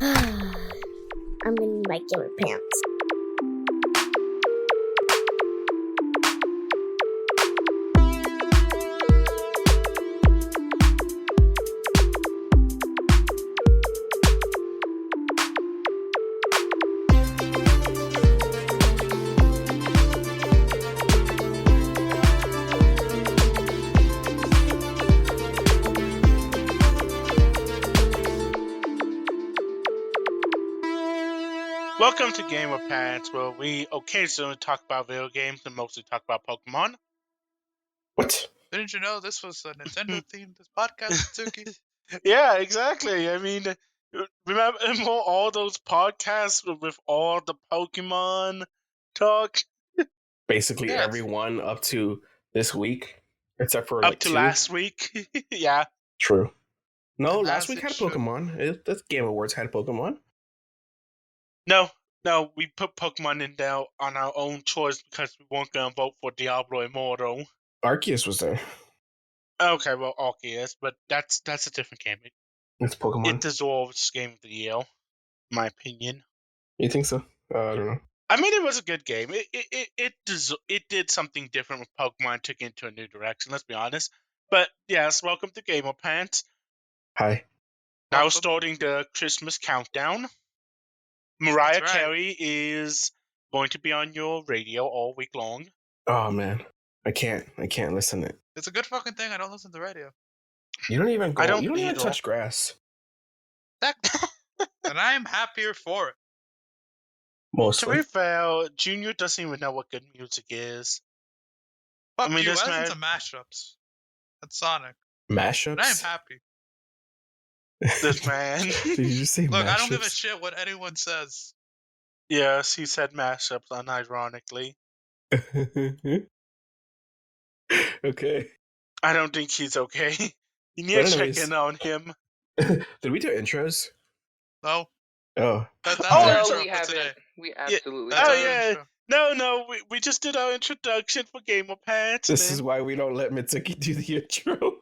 I'm in my gamer pants. Welcome to Game of Parents, where we occasionally talk about video games and mostly talk about Pokemon. What? Didn't you know this was a Nintendo-themed podcast, Mitsuki? Yeah, exactly. I mean, remember all those podcasts with all the Pokemon talk? Basically Yes. everyone up to this week, except for Up like to two. last week. Yeah. True. No, And last as week it had a should. Pokemon. This Game Awards had a Pokemon. No, we put Pokemon in there on our own choice because we weren't going to vote for Diablo Immortal. Arceus was there. Okay, well, Arceus, but that's a different game. It's Pokemon. It deserves Game of the Year, in my opinion. You think so? I don't know. I mean, it was a good game. It did something different with Pokemon, took it into a new direction. Let's be honest. But yes, welcome to Gamer Pants. Hi. Now Welcome. starting the Christmas countdown. Mariah That's right. Carey is going to be on your radio all week long. Oh man, I can't listen to it. It's a good fucking thing I don't listen to radio. You don't even go. I don't you don't even either. touch grass. And I am happier for it. To Mostly. be fair, Junior doesn't even know what good music is. Fuck I mean, you, this I man- listen to mashups. That's Sonic. Mashups. And I am happy. This man. Did you just say Look, mashups? I don't give a shit what anyone says. Yes, he said mashups unironically. Okay. I don't think he's okay. You need But to check anyways. in on him. Did we do intros? No. Oh. That's Oh, our no, intro we for haven't. today. We absolutely That's Oh, our haven't. yeah. intro. No, we just did our introduction for Gamer Pants. This is why we don't let Mitsuki do the intro.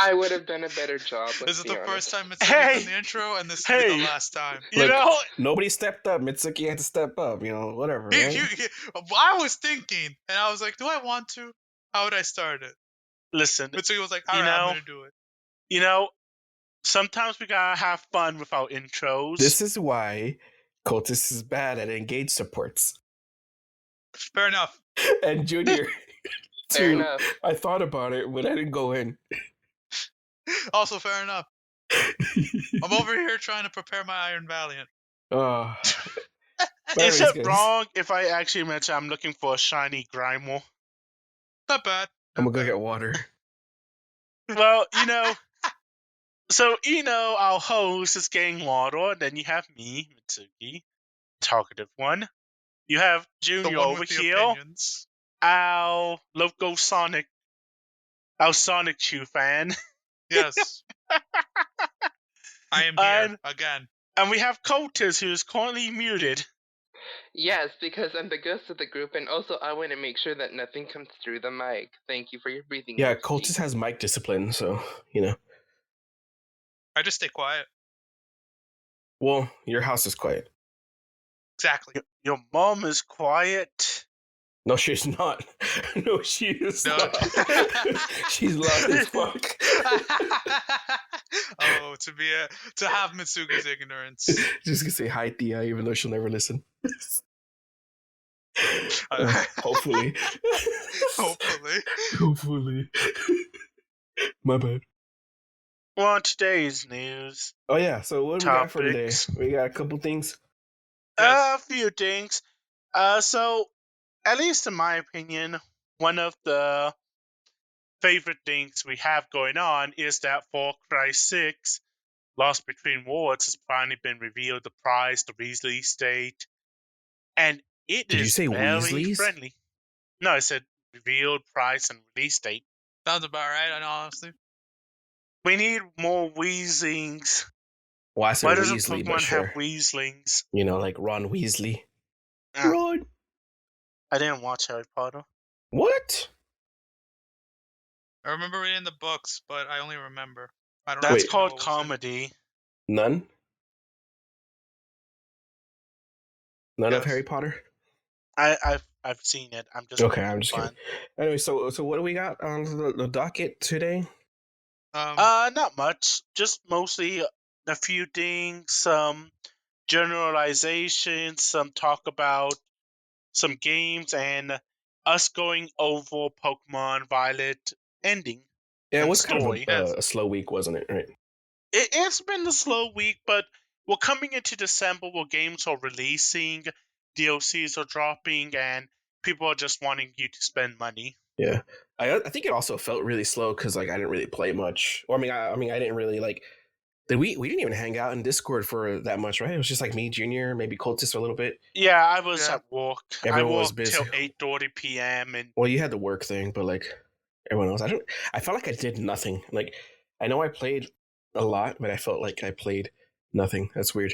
I would have done a better job. This Let's is be the honest. first time it's Hey! done the intro, and this will be Hey! the last time. You Look, know, nobody stepped up. Mitsuki had to step up. Whatever. Right? I was thinking, and I was like, do I want to? How would I start it? listen, Mitsuki was like, all You right, I'm know- going to do it. sometimes we gotta have fun with our intros. This is why Cultist is bad at engage supports. Fair enough. And Junior, Fair too. enough. I thought about it, but I didn't go in. Also, fair enough. I'm over here trying to prepare my Iron Valiant. Oh. Is Anyways, it guys, wrong if I actually mention I'm looking for a shiny Grimer? Not bad. I'm Not gonna go bad. get water. Well, so our host is getting water, then you have me, Mitsuki, talkative one. You have The Junior one over with the here, opinions. our local Sonic Chew fan. Yes. I am here And- again. And we have Cultus, who is currently muted. Yes, because I'm the ghost of the group, and also I want to make sure that nothing comes through the mic. Thank you for your breathing. Yeah, Mitsuki. Cultist has mic discipline, so I just stay quiet. Well, your house is quiet. Exactly. Your mom is quiet. No, she's not. No, she is No. not. She's loud as fuck. Oh, to have Mitsuki's ignorance. Just gonna say hi, Thea, even though she'll never listen. Hopefully. Hopefully. My bad. Well, on today's news, Oh yeah, so what do we got for today? Topics. We got a couple things. a few things. So, at least in my opinion, one of the favorite things we have going on is that Far Cry 6, Lost Between Worlds, has finally been revealed, the price, the release date, and it Did you is say very Weasleys? friendly. No, I said revealed price and release date. Sounds about right, honestly. We need more Weaslings. Well, I said Why doesn't Weasley, Pokemon but sure. have Weaslings? Like Ron Weasley. Ah, Ron. I didn't watch Harry Potter. What? I remember reading the books, but I only remember. I don't That's actually know called what was in it. comedy. None? None of Yes. Harry Potter. I've seen it. I'm just Okay, making I'm just kidding. fun. Anyway, so what do we got on the docket today? Not much. Just mostly a few things, some generalizations, some talk about some games, and us going over Pokemon Violet ending Yeah, it and was kind of story. Yes. a slow week, wasn't it? Right. It's been a slow week, but we're coming into December where games are releasing, DLCs are dropping, and people are just wanting you to spend money. Yeah, I think it also felt really slow because like I didn't really play much. Or I mean I didn't really like. Did we didn't even hang out in Discord for that much, right? It was just like me, Junior, maybe Cultist a little bit. Yeah, I was Yeah. at work. I Everyone was worked busy. till 8:30 p.m. and Well, you had the work thing, but like everyone else, I felt like I did nothing. Like I know I played a lot, but I felt like I played nothing. That's weird.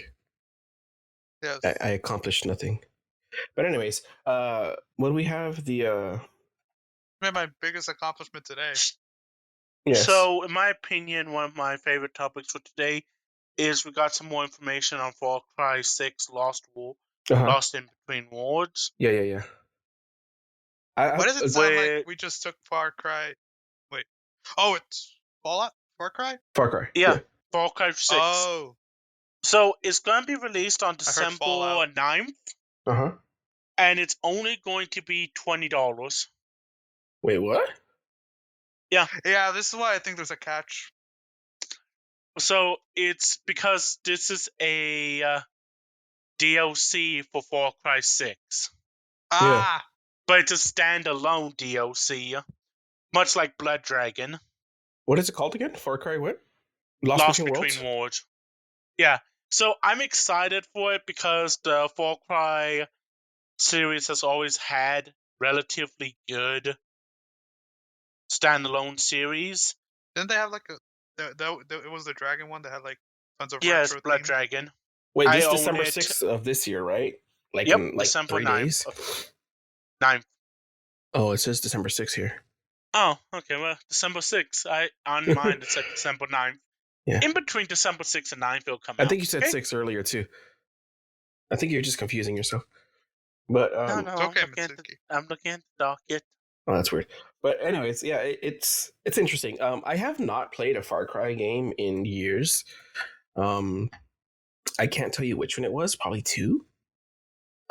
Yes. I accomplished nothing. But anyways, what do we have? The Made my biggest accomplishment today. yes, So, in my opinion, one of my favorite topics for today is we got some more information on Far Cry 6 uh-huh. Lost in Between Worlds. Yeah. Why does it sound like Where, we just took Far Cry? Wait. Oh, it's Fallout? Far Cry? Far Cry. yeah, Far Cry 6. Oh, So, it's going to be released on I heard December Fallout. 9th, Uh huh. and it's only going to be $20. Wait, what? Yeah, Yeah, this is why I think there's a catch. so it's because this is a DLC for Far Cry 6. Ah, But it's a standalone DLC, much like Blood Dragon. What is it called again? Far Cry what? Lost Lost Between Between Worlds? Worlds. Yeah. So I'm excited for it because the Far Cry series has always had relatively good standalone series. didn't they have like a? It was the dragon one that had like tons of Yes, retro Blood themes. Dragon. Wait, I this own December it. 6th of this year, right? Like Yep, in like December 3 days? 9th. Oh, it says December 6th here. Oh, okay, well, December 6th. On mine it said December 9th. Yeah. In between December 6th and 9th it'll come I out. think you said Okay? 6 earlier too. I think you're just confusing yourself. But No, It's I'm okay, looking at the docket. oh, that's weird. But anyways, yeah, it's interesting. I have not played a Far Cry game in years. I can't tell you which one it was. Probably 2.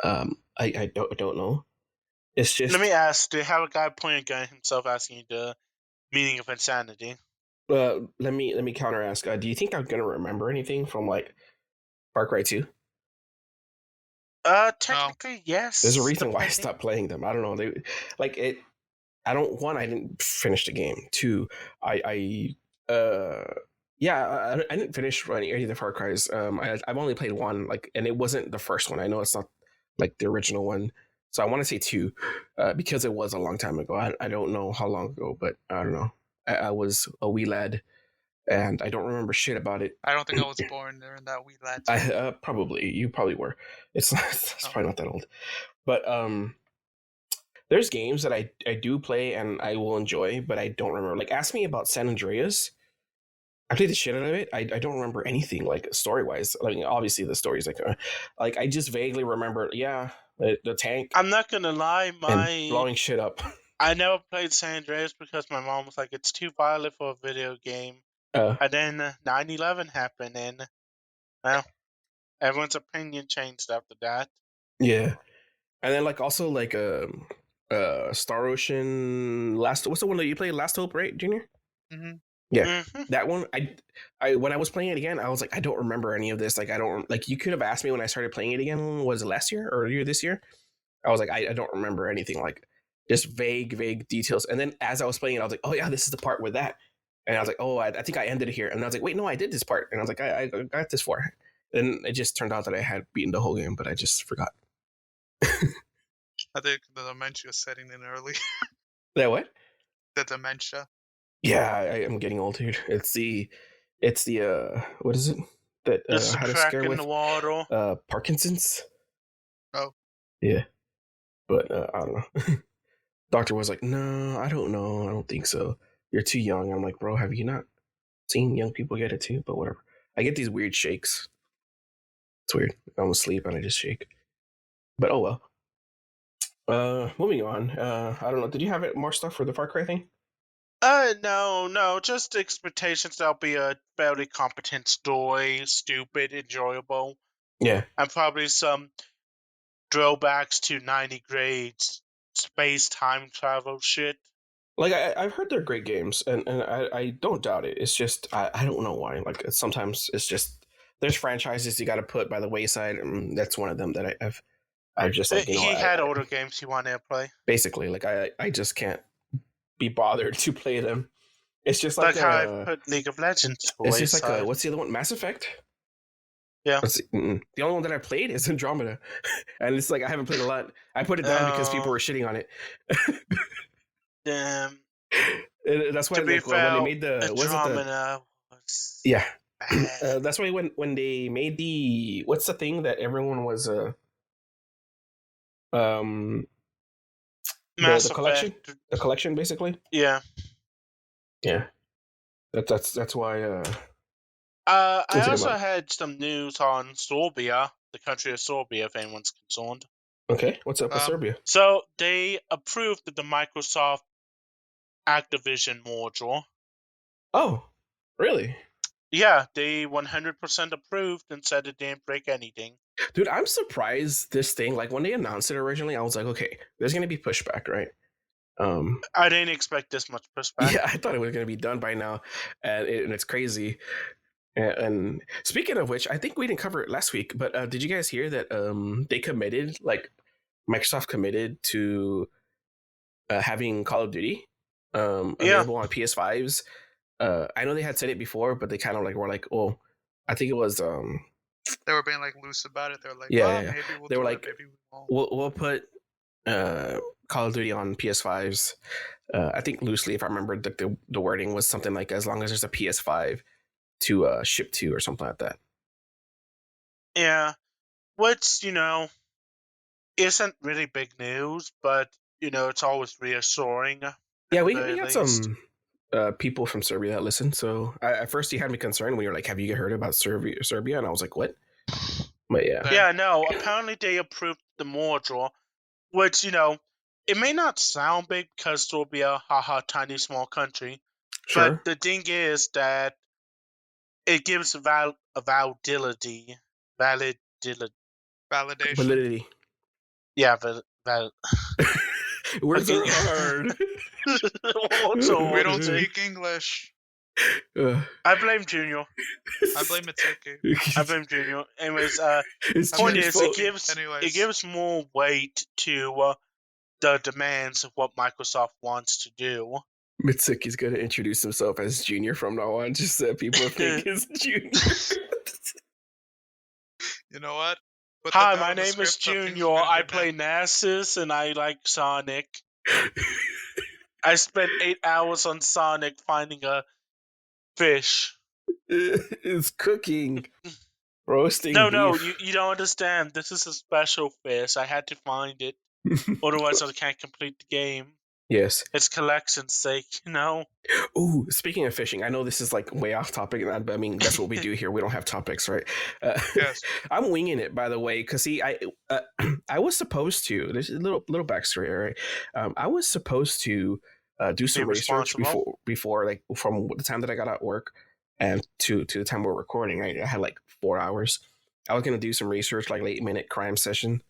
I don't know. It's just Let me ask, do you have a guy pointing a gun at himself asking you the meaning of insanity? let me counter ask. Do you think I'm gonna remember anything from like Far Cry 2? Technically, yes. There's a reason why I depending. stopped playing them. I don't know. They like it. I don't. One, I didn't finish the game. Two, I didn't finish any of the Far Cries. I've only played one, like, and it wasn't the first one. I know it's not like the original one, so I want to say 2, because it was a long time ago. I don't know how long ago, but I don't know. I was a wee lad, and I don't remember shit about it. I don't think I was born during that wee lad. Probably you probably were. It's Oh. probably not that old, but there's games that I do play and I will enjoy, but I don't remember. Like, ask me about San Andreas. I played the shit out of it. I don't remember anything like story wise. Like, obviously the story's like I just vaguely remember. Yeah, the tank I'm not gonna lie, and blowing shit up. I never played San Andreas because my mom was like, it's too violent for a video game. Uh, And then 9/11 happened, and well, everyone's opinion changed after that. yeah, and then like also like Star Ocean Last. What's the one that you played? Last Hope, right, Junior? Mm-hmm. Yeah, hmm that one. I when I was playing it again, I was like, I don't remember any of this. Like, I don't like. You could have asked me when I started playing it again. Was it last year or earlier this year? I was like, I don't remember anything. Like, just vague details. And then as I was playing it, I was like, oh yeah, this is the part with that. And I was like, oh, I think I ended it here. And I was like, wait, no, I did this part. And I was like, I got this far. And it just turned out that I had beaten the whole game, but I just forgot. I think the dementia is setting in early. That what? The dementia. Yeah, I am getting old, dude. It's the what is it that Just I a had a crack scare in with? the water. Parkinson's. Oh. Yeah, but I don't know. Doctor was like, no, I don't know. I don't think so. You're too young. I'm like, bro, have you not seen young people get it too? But whatever. I get these weird shakes. It's weird. I'm asleep and I just shake. But oh well. Moving on. I don't know. Did you have more stuff for the Far Cry thing? No, just expectations that'll be a fairly competent story, stupid, enjoyable, Yeah. and probably some throwbacks to 90 grades space time travel shit. Like I've heard they're great games, and I don't doubt it. It's just I don't know why. Like sometimes it's just there's franchises you got to put by the wayside, and that's one of them that I've just like He had older games he wanted to play. basically like I just can't be bothered to play them. It's just like how I put League of Legends away. It's just like what's the other one? Mass Effect. Yeah. The only one that I played is Andromeda, and it's like I haven't played a lot. I put it down because people were shitting on it. Damn. That's why like, when they made the Andromeda was yeah. bad. That's why when they made the what's the thing that everyone was Mass the collection Effect. The collection basically. Yeah. That's why. I also had some news on Serbia, the country of Serbia, if anyone's concerned. Okay, what's up with Serbia? So they approved the Microsoft Activision module. Oh, really? Yeah, they 100% approved and said it didn't break anything. Dude, I'm surprised this thing, like when they announced it originally, I was like, okay, there's going to be pushback, right? I didn't expect this much pushback. Yeah, I thought it was going to be done by now, and it's crazy. And speaking of which, I think we didn't cover it last week, but did you guys hear that they committed, like Microsoft committed to having Call of Duty available on PS5s? I know they had said it before, but they kind of like were like, oh, I think it was they were being like loose about it. They were like, maybe we'll they were do like, it, maybe we won't. We'll put Call of Duty on PS5s. I think loosely, if I remember, the wording was something like as long as there's a PS5 to ship to or something like that. Yeah, which isn't really big news, but it's always reassuring. Yeah, we got some people from Serbia that listen. So at first you had me concerned when you were like, "Have you heard about Serbia?" And I was like, "What?" But yeah, no. Apparently they approved the module, which it may not sound big because Serbia, haha, tiny small country. Sure. But the thing is that it gives validity. Validation. Yeah, Words are hard. We don't speak English. I blame Junior. I blame Mitsuki. I blame Junior. Anyways, point is it gives more weight to the demands of what Microsoft wants to do. Mitsuki's going to introduce himself as Junior from now on, just so people think he's Junior. You know what? Hi, my name is Junior. I play Nasus and I like Sonic. I spent 8 hours on Sonic finding a fish. It's cooking. Roasting No, beef. you don't understand. This is a special fish. I had to find it. Otherwise, I can't complete the game. Yes. It's collection's sake, Ooh, speaking of fishing, I know this is like way off topic, but I mean, that's what we do here. We don't have topics, right? Yes. I'm winging it, by the way, because see, I was supposed to, there's a little backstory, right? I was supposed to do some research before, like, from the time that I got out of work and to the time we're recording, right? I had like 4 hours. I was going to do some research, like late-minute crime session.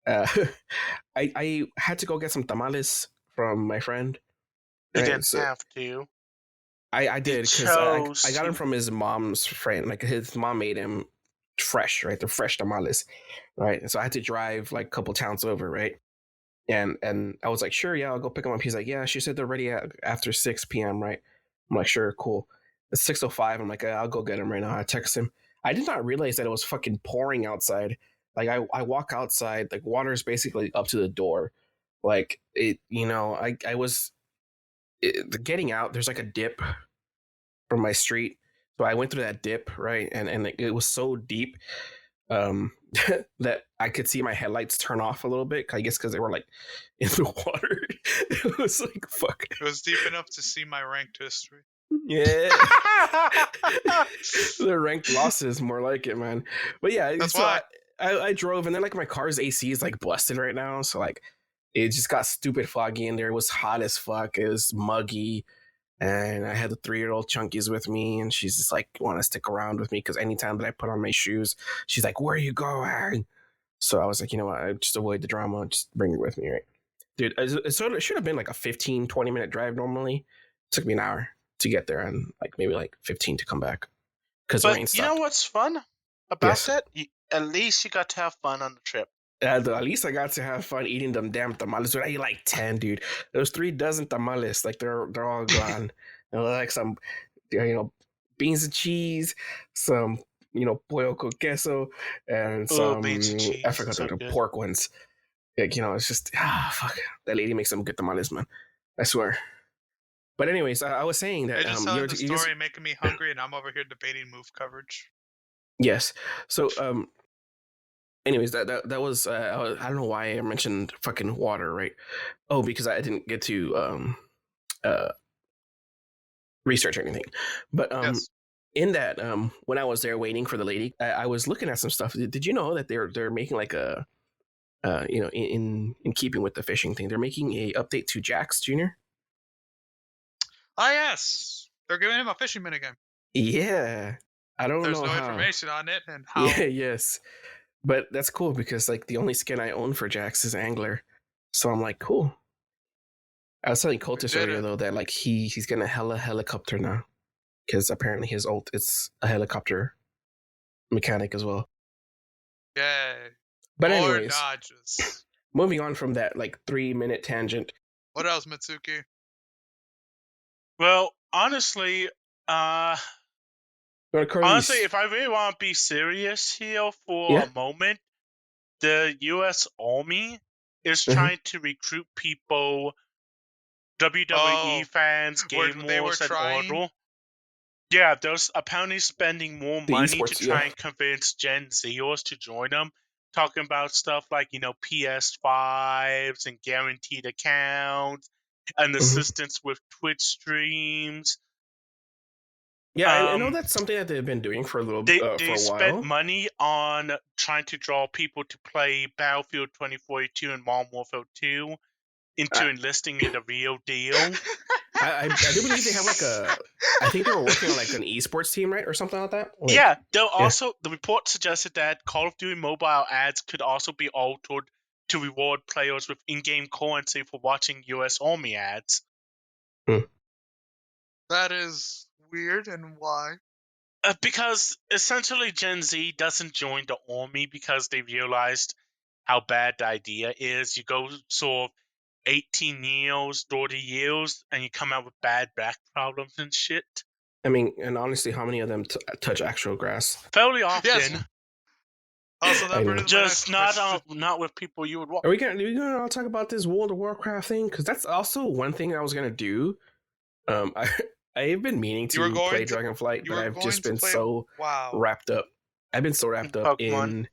I had to go get some tamales from my friend. You didn't have to. I did because I got him from his mom's friend. Like his mom made him fresh, right? They're fresh tamales, right? And so I had to drive like a couple towns over, right? And I was like, sure, yeah, I'll go pick them up. He's like, yeah, she said they're ready after 6 p.m., right? I'm like, sure, cool. It's 6:05. I'm like, I'll go get him right now. I text him. I did not realize that it was fucking pouring outside. Like I walk outside, like water is basically up to the door. Like it, I was getting out. There's like a dip from my street, so I went through that dip, right, and it was so deep that I could see my headlights turn off a little bit. I guess because they were like in the water. It was like fuck. It was deep enough to see my ranked history. Yeah. The ranked losses, more like it, man. But yeah, that's why I drove, and then like my car's AC is like busted right now, so like it just got stupid foggy in there. It was hot as fuck. It was muggy, and I had the 3-year-old Chunkies with me, and she's just like want to stick around with me because anytime that I put on my shoes, she's like, "Where are you going?" So I was like, you know what, I just avoid the drama, just bring her with me, right? Dude, it should have been like a 15-20 minute drive normally. It took me an hour to get there and like maybe like 15 to come back because the rain But you know stopped. what's fun about Yes. that? At least you got to have fun on the trip. At least I got to have fun eating them damn tamales. Dude, I ate like 10, dude. Those 3 dozen tamales, like they're all gone. And like some, beans and cheese, some, pollo con queso, and Oh, some, beans and I cheese. forgot So the good. pork ones. Like, it's just, fuck. That lady makes some good tamales, man. I swear. But anyways, I was saying that, You're just telling the story, making me hungry, and I'm over here debating move coverage. yes. So, anyways, that was I don't know why I mentioned fucking water, right? Oh, because I didn't get to uh research or anything. But Yes. in that when I was there waiting for the lady, I was looking at some stuff. Did you know that they're making like a in keeping with the fishing thing, they're making a update to Jax Jr. Ah, yes. They're giving him a fishing minigame. Yeah. I don't There's know no how. information on it and how. Yeah, yes. But that's cool because like the only skin I own for Jax is Angler. So I'm like, cool. I was telling Cultus did earlier it. though that like he's gonna helicopter now. Because apparently his ult is a helicopter mechanic as well. Yay. But More anyways, dodges. moving on from that like 3-minute tangent. What else, Mitsuki? Well, honestly, if I really want to be serious here for Yeah. a moment, the U.S. Army is Mhm. trying to recruit people, WWE fans, Game they were Wars, and trying. Orbital. Yeah, they're apparently spending more The money esports, to try yeah. and convince Gen Zers to join them. Talking about stuff like, PS5s and guaranteed accounts and Mhm. assistance with Twitch streams. Yeah, I know that's something that they've been doing for a little They for a spent while. money on trying to draw people to play Battlefield 2042 and Modern Warfare 2 into enlisting in the real deal. I do believe they have like I think they were working on like an esports team, right, or something like that. Like, Yeah, the report suggested that Call of Duty mobile ads could also be altered to reward players with in-game currency for watching U.S. Army ads. That is weird, and why? Because essentially Gen Z doesn't join the army because they realized how bad the idea is. You go sort of 18 years, 30 years, and you come out with bad back problems and shit. I mean, and honestly, how many of them touch actual grass? Fairly often. Yes. Also, that brings my next Just not question. not with people you would want. Are we gonna talk about this World of Warcraft thing? Because that's also one thing I was gonna do. I've been meaning to play Dragonflight, but I've just been so wrapped up. I've been so wrapped up in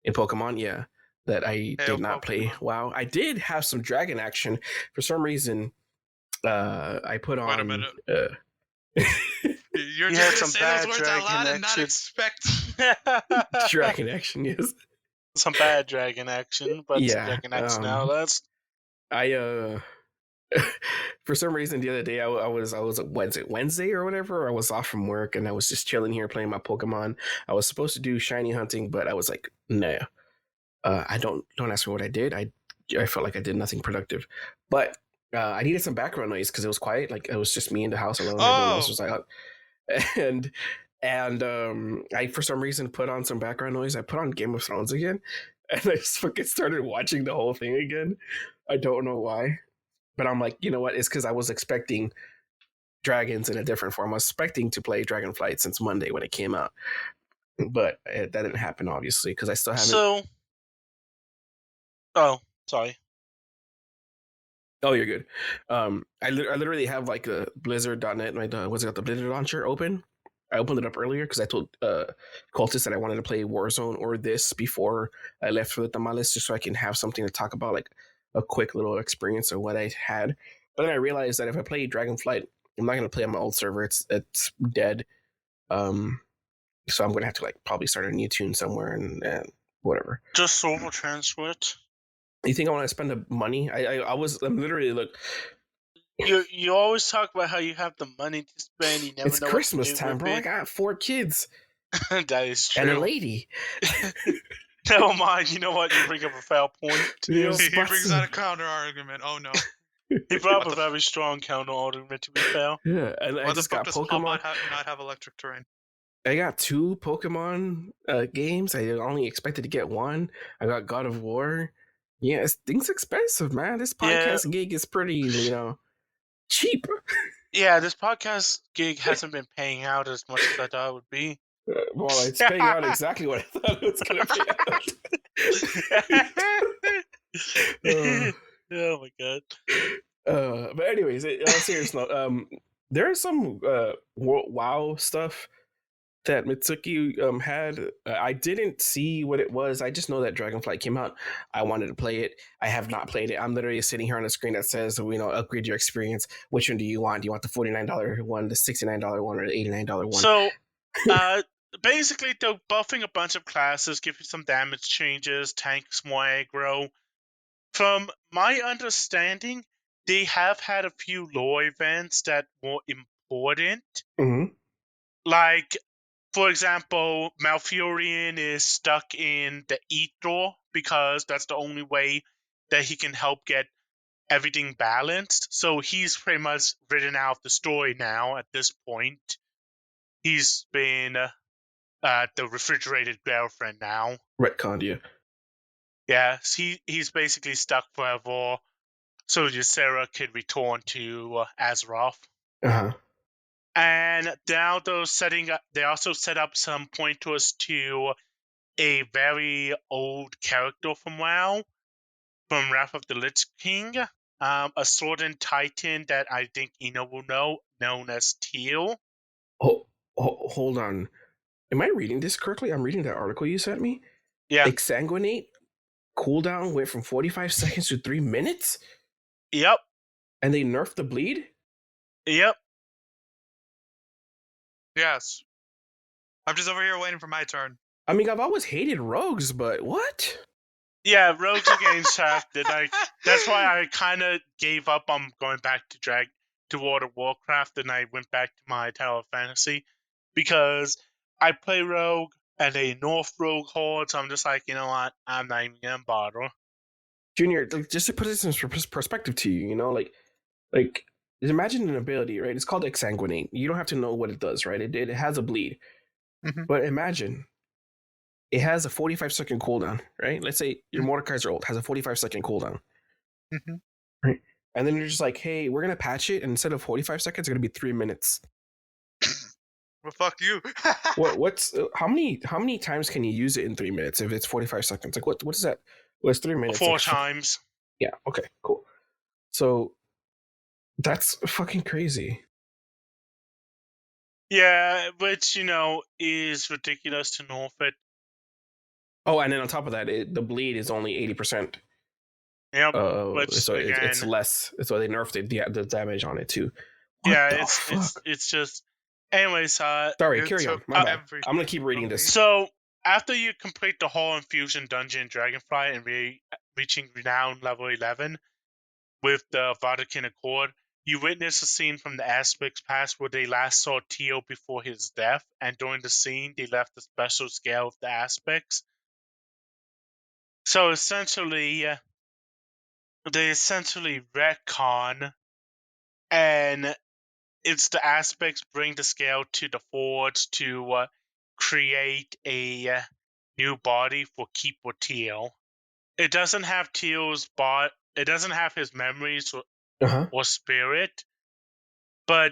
Pokemon, yeah, that I did not play WoW. I did have some dragon action for some reason. I put on. Wait a minute. You're just gonna say those words out loud and not expect dragon action, yes. Some bad dragon action, but yeah, dragon action now. For some reason the other day I was Wednesday or whatever. I was off from work and I was just chilling here playing my Pokemon. I was supposed to do shiny hunting, but I was like, no. I don't ask me what I did. I felt like I did nothing productive, but I needed some background noise because it was quiet. Like it was just me in the house alone. Everyone else was like, and I for some reason put on some background noise. I put on Game of Thrones again, and I just fucking started watching the whole thing again. I don't know why, but I'm like, you know what? It's because I was expecting dragons in a different form. I was expecting to play Dragonflight since Monday when it came out, but that didn't happen obviously because I still haven't. Oh, sorry. Oh, you're good. I literally have like a Blizzard.net, what's it called, the Blizzard launcher open. I opened it up earlier because I told Cultist that I wanted to play Warzone or this before I left for the Tamales, just so I can have something to talk about, like a quick little experience of what I had. But then I realized that if I play Dragonflight, I'm not going to play on my old server. It's dead. So I'm going to have to like probably start a new tune somewhere and whatever. Just silver transfer it. You think I want to spend the money? I'm literally look. You always talk about how you have the money to spend. You never It's know what to Christmas do time, with bro. I it. got 4 kids That is and a true. lady. Never mind. You know what? You bring up a fair point. Yes. He But- brings out a counter argument. Oh no. He brought up What a the f- very strong counter argument. To be fair. Yeah, and I Why the just fuck got does Pokemon. Pokemon not have electric terrain? I got 2 Pokemon games. I only expected to get 1. I got God of War. Yeah, things expensive, man. This Yeah. podcast gig is pretty, cheap. Yeah, this podcast gig hasn't been paying out as much as I thought it would be. Well, it's paying out exactly what I thought it was going to pay out. Oh my god. But anyways, on a serious note, there is some WoW stuff that Mitsuki had. I didn't see what it was. I just know that Dragonflight came out. I wanted to play it. I have not played it. I'm literally sitting here on a screen that says, upgrade your experience. Which one do you want? Do you want the $49 one, the $69 one, or the $89 one? So, basically, they're buffing a bunch of classes, give you some damage changes, tanks more aggro. From my understanding, they have had a few lore events that were important. Mm-hmm. Like, for example, Malfurion is stuck in the Ether because that's the only way that he can help get everything balanced. So he's pretty much written out the story now at this point. He's been the refrigerated girlfriend now. Retconned, yeah. Yeah, he's basically stuck forever. So Ysera could return to Azeroth. Uh-huh. And now they also set up some pointers to a very old character from WoW, from Wrath of the Lich King, a certain titan that I think Ina will know, known as Teal. Hold on. Am I reading this correctly? I'm reading that article you sent me. Yeah. Exsanguinate cooldown went from 45 seconds to 3 minutes? Yep. And they nerfed the bleed? Yep. Yes. I'm just over here waiting for my turn. I mean, I've always hated rogues, but what? Yeah, rogues are getting shafted. That's why I kind of gave up on going back to World of Warcraft, and I went back to my Tower of Fantasy, because I play rogue and a North rogue horde, so I'm just like, you know what, I'm not even gonna bother. Junior, just to put this in perspective to you, like imagine an ability, right? It's called Exsanguinate. You don't have to know what it does, right? It has a bleed. Mhm. But imagine it has a 45-second cooldown, right? Let's say your Mordekaiser ult has a 45-second cooldown. Mhm. Right? And then you're just like, hey, we're going to patch it, and instead of 45 seconds, it's going to be 3 minutes. Well, fuck you. What's how many times can you use it in 3 minutes if it's 45 seconds? Like what is that? Well, it's 3 minutes. 4 like, times. Yeah, okay, cool. So that's fucking crazy. Yeah, which, is ridiculous to nerf it. Oh, and then on top of that, the bleed is only 80%. Yep. So it's less. So they nerfed it, the damage on it too. It's just. Anyways, sorry, carry on. My bad. I'm gonna keep reading this. So after you complete the whole infusion dungeon in Dragonflight and reaching renown level 11 with the Vatican Accord, you witness a scene from the Aspects Past where they last saw Teal before his death, and during the scene they left a special scale of the Aspects. So essentially, they retcon, and it's the Aspects bring the scale to the Forge to create a new body for Keeper Teal. It doesn't have Teal's it doesn't have his memories or spirit, but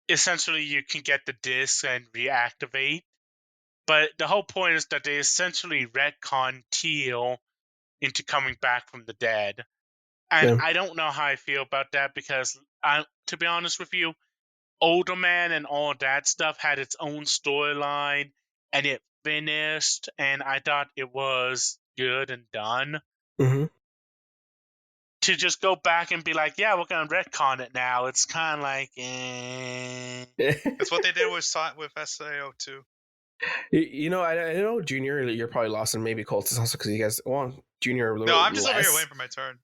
essentially you can get the disc and reactivate. But the whole point is that they essentially retcon Teal into coming back from the dead. And I don't know how I feel about that, because to be honest with you, Older Man and all that stuff had its own storyline, and it finished, and I thought it was good and done. Mm-hmm. To just go back and be like, yeah, we're gonna retcon it now, it's kind of like, eh. That's what they did with SAO too. You know, I know Junior, you're probably lost, and maybe Colts is also because you guys, well, Junior a No, little I'm just over here less. waiting for my turn.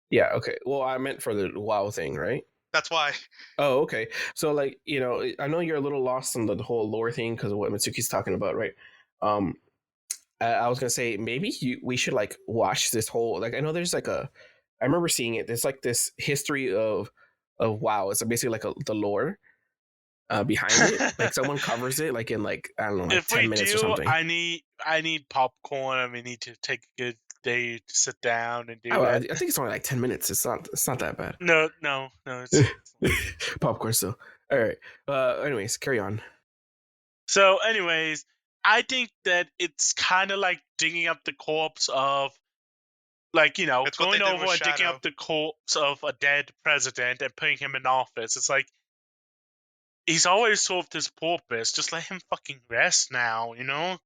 Yeah, okay. Well, I meant for the WoW thing, right? That's why. Oh, okay. So, like, you know, I know you're a little lost on the whole lore thing because of what Mitsuki's talking about, right? Um, I was gonna say maybe we should like watch this whole like I know there's like a I remember seeing it. There's like this history of WoW. It's basically like the lore behind it. Like someone covers it like in like I don't know like If 10 we minutes or do, something. I need popcorn, and we need to take a good day to sit down and do Oh, I that. think it's only like 10 minutes. It's not that bad. No, it's Popcorn still. All right. Anyways, carry on. so. Anyways, I think that it's kind of like digging up the corpse of, like, you know, It's what going they did over with and digging Shadow. up the corpse of a dead president and putting him in office. It's like he's always solved his purpose. Just let him fucking rest now, you know?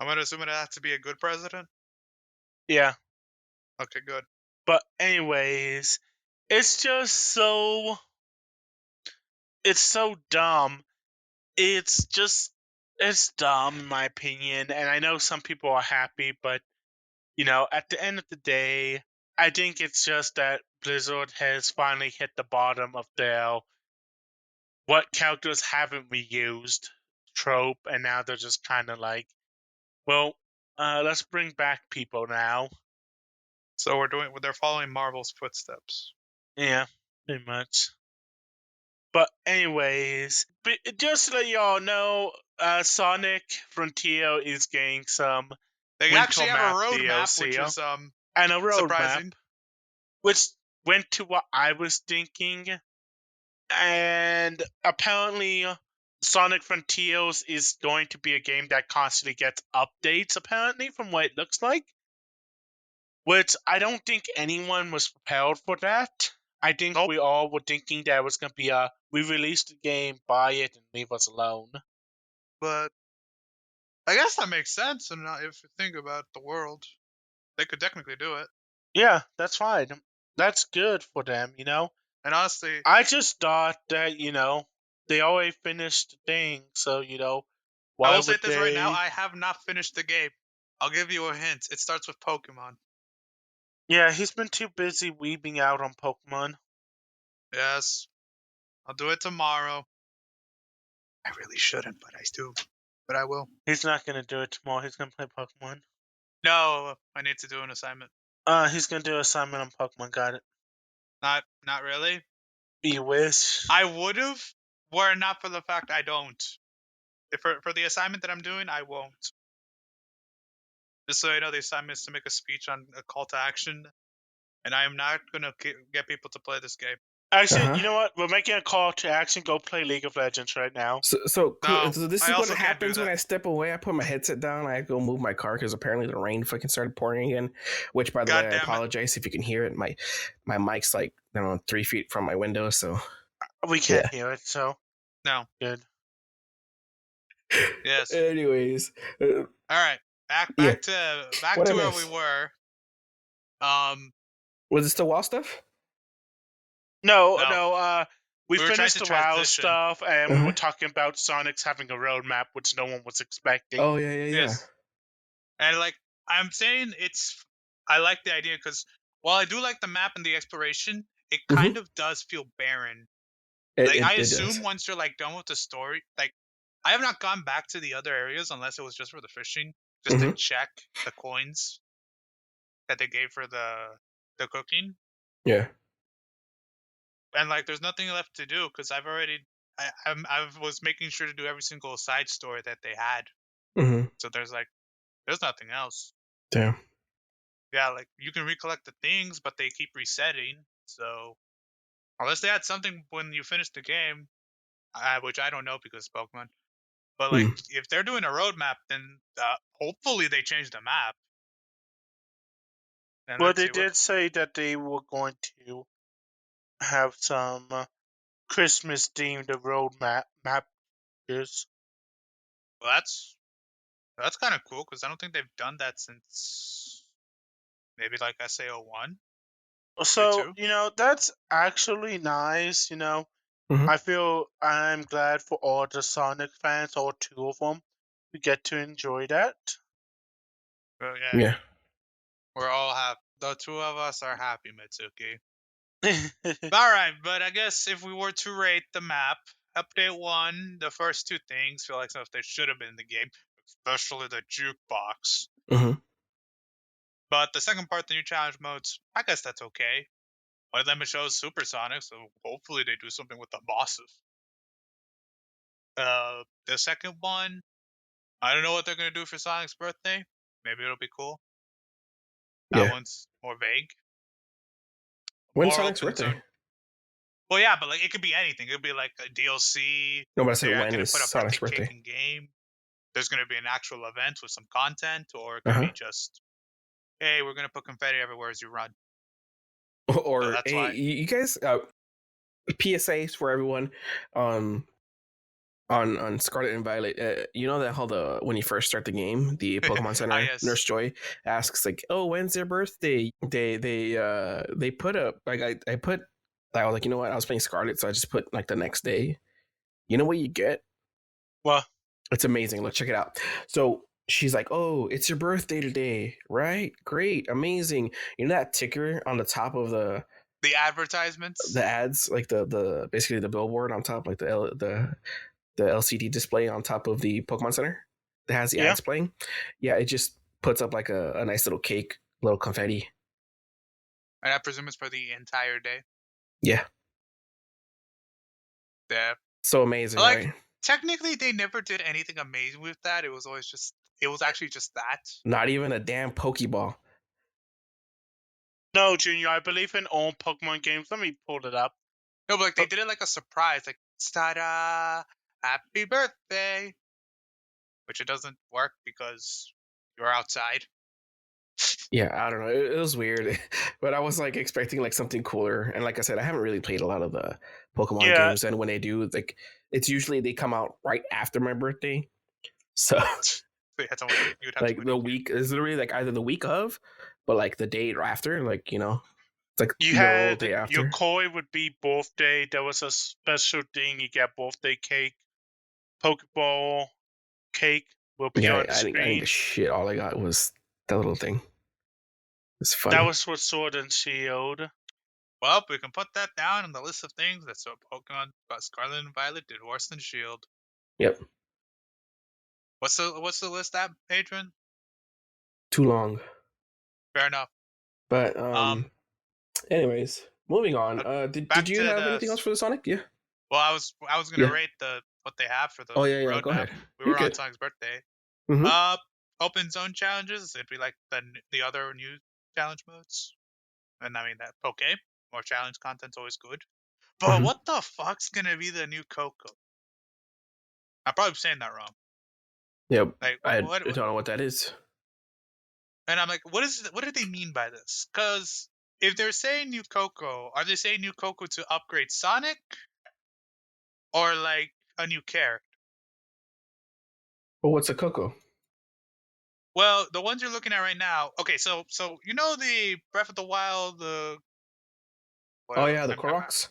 I'm gonna assume it has to be a good president. Yeah. Okay, good. But anyways, it's just so it's so dumb. It's dumb in my opinion, and I know some people are happy, but you know, at the end of the day, I think it's just that Blizzard has finally hit the bottom of their what characters haven't we used trope, and now they're just kind of like, well, let's bring back people now. So they're following Marvel's footsteps. Yeah, pretty much. But anyways, just to let y'all know, Sonic Frontier is getting some They Winter actually have a Map roadmap, which DLC is and a roadmap, surprising. which went to what I was thinking. And apparently, Sonic Frontiers is going to be a game that constantly gets updates, apparently, from what it looks like. Which I don't think anyone was prepared for that. I think Nope. we all were thinking that it was going to be we released the game, buy it, and leave us alone. But I guess that makes sense. And if you think about the world, they could technically do it. Yeah, that's fine. That's good for them, you know? And honestly, I just thought that, you know, they already finished the thing, so, you know, I why will say would this right now: they? I have not finished the game. I'll give you a hint. It starts with Pokemon. Yeah, he's been too busy weeping out on Pokemon. Yes, I'll do it tomorrow. I really shouldn't, but I do. But I will. He's not going to do it tomorrow. He's going to play Pokemon. No, I need to do an assignment. He's going to do an assignment on Pokemon. Got it. Not really. You wish. I would have, were it not for the fact I don't. If for the assignment that I'm doing, I won't. Just so you know, the assignment is to make a speech on a call to action, and I am not going to get people to play this game. Actually, Uh-huh. you know what? We're making a call to action. Go play League of Legends right now. So No, this I is what also can't do happens when that. I step away. I put my headset down. I go move my car because apparently the rain fucking started pouring again. Which, by the God way, I damn it. apologize if you can hear it. My mic's like I don't know 3 feet from my window, so We can't Yeah. hear it, so No. good. Yes. Anyways, All right. Back Yeah. to What I where we missed? were. was it still WoW stuff? No. We We were trying finished to the WoW transition. stuff, and we Uh-huh. were talking about Sonic's having a roadmap, which no one was expecting. Oh yeah. Yes. And like I'm saying, I like the idea because while I do like the map and the exploration, it Mhm. kind of does feel barren. Like I assume once you're like done with the story, like I have not gone back to the other areas unless it was just for the fishing, just to Mhm. check the coins that they gave for the cooking. Yeah. And like there's nothing left to do because I've already I was making sure to do every single side story that they had. Mhm. So there's nothing else. Damn. Yeah, like you can recollect the things, but they keep resetting. So unless they had something when you finish the game, which I don't know because Pokemon. But like if they're doing a roadmap, then hopefully they change the map. And Well, let's they see what. did say that they were going to have some Christmas themed roadmap mapges. Well, that's kind of cool because I don't think they've done that since maybe like SA01, So, 2. you know, that's actually nice, you know. Mhm. I feel I'm glad for all the Sonic fans, all two of them, we get to enjoy that. But Yeah. we're all happy. The two of us are happy, Mitsuki. All right, but I guess if we were to rate the map, update 1, the first 2 things feel like stuff that should have been in the game, especially the jukebox. Mm-hmm. But the second part, the new challenge modes, I guess that's okay. One of them it shows supersonic, so hopefully they do something with the bosses. The second one, I don't know what they're gonna do for Sonic's birthday. Maybe it'll be cool. That Yeah. one's more vague. When's More Sonic's open birthday? zone. Well, yeah, but like it could be anything. It could be like a DLC. No, but I said They're when gonna is put a Sonic's birthday birthday? cake in game. There's gonna be an actual event with some content, or it could Uh-huh. be just, hey, we're gonna put confetti everywhere as you run. Or that's hey, why. you guys, PSAs for everyone, on Scarlet and Violet. You know that how when you first start the game, the Pokemon Center yes. Nurse Joy asks like, "Oh, when's their birthday?" They put up like I put. I was like, you know what? I was playing Scarlet, so I just put like the next day. You know what you get? Well, It's amazing. Look, check it out. So she's like, "Oh, it's your birthday today, right? Great, amazing." You know that ticker on the top of the advertisements. ads, like the basically the billboard on top, like the LCD display on top of the Pokemon Center that has the ads playing. Yeah, it just puts up like a nice little cake, little confetti. And I presume it's for the entire day. Yeah. Yeah. So amazing, like, right? Technically, they never did anything amazing with that. It was actually just that. Not even a damn Pokeball. No, Junior, I believe in all Pokemon games. Let me pull it up. No, but like they did it like a surprise, like ta-da, happy birthday, which it doesn't work because you're outside. Yeah, I don't know. It was weird, but I was like expecting like something cooler. And like I said, I haven't really played a lot of the Pokemon games, and when they do, like it's usually they come out right after my birthday. So you'd have like the week is literally like either the week of, but like the day after, like it's like you literal had day after. your koi would be birthday. There was a special thing. You get birthday cake, Pokeball cake will be on the I screen. didn't get shit. All I got was that little thing. It's funny. That was for Sword and Shield. Well, we can put that down on the list of things that Pokemon Scarlet and Violet did worse than Shield. Yep. What's the list at, Adrian? Too long. Fair enough. But anyways, moving on. Did you have anything else for the Sonic? Yeah. Well, I was gonna rate what they have for the roadmap. Go ahead. We were on Sonic's birthday. Mm-hmm. Open zone challenges. It'd be like the other new challenge modes. And I mean that more challenge content's always good. But what the fuck's gonna be the new Coco? I'm probably saying that wrong. Yep. Like, I don't know what that is. And I'm like, what do they mean by this? Because if they're saying new Coco, are they saying new Coco to upgrade Sonic? Or like a new character? Well, what's a Coco? Well, the ones you're looking at right now. Okay, so you know the Breath of the Wild, the Koroks.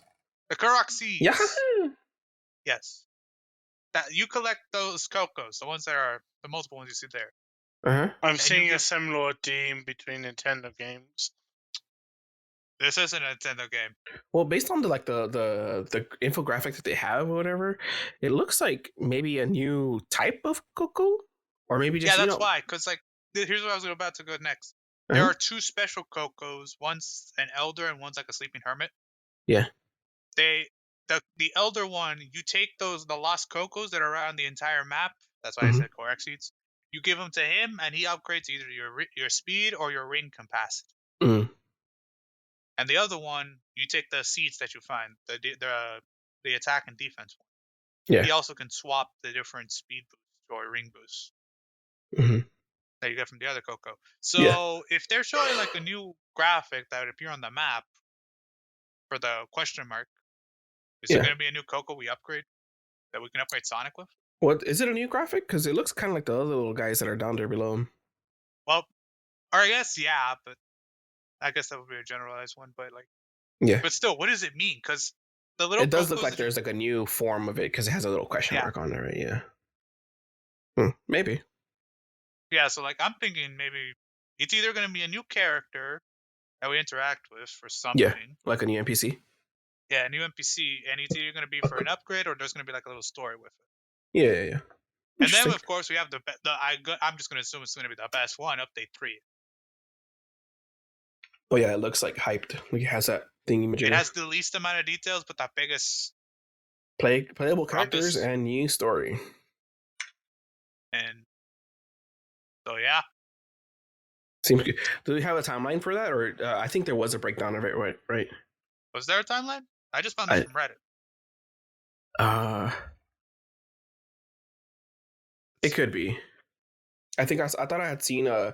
The Korok seeds. Yeah. Yes. That you collect those Cocos, the ones that are the multiple ones you see there. Uh-huh. I'm seeing a similar theme between Nintendo games. This is a Nintendo game. Well, based on the infographic that they have or whatever, it looks like maybe a new type of Coco, or maybe just that's why. Because like, here's what I was about to go next. There are two special Cocos. One's an elder and one's like a sleeping hermit. Yeah. The elder one, you take the lost Cocos that are around the entire map. That's why I said Korok seeds. You give them to him, and he upgrades either your speed or your ring capacity. Mm. And the other one, you take the seeds that you find, the attack and defense one. Yeah. He also can swap the different speed boosts or ring boosts that you get from the other Coco. So if they're showing like a new graphic that would appear on the map for the question mark, is there going to be a new Coco we upgrade that we can upgrade Sonic with? What is it, a new graphic? Because it looks kind of like the other little guys that are down there below him. Well, or I guess but I guess that would be a generalized one. But like, but still, what does it mean? Because the little it does look like there's like a new form of it because it has a little question mark on there, right? Yeah. Maybe. Yeah, so like I'm thinking maybe it's either going to be a new character that we interact with for something. Yeah, like a new NPC. Yeah, a new NPC, and it's either going to be for an upgrade or there's going to be like a little story with it. Yeah. And then Interesting. of course we have I'm just going to assume it's going to be the best one, update 3. Oh yeah, it looks like hyped. Like it has that thingy It majigger. has the least amount of details, but the biggest. Playable characters Rumpus. and new story. And so yeah, Seems good. Do we have a timeline for that, or I think there was a breakdown of it, right? was there a timeline? I just found this from Reddit. It could be. I think I thought I had seen an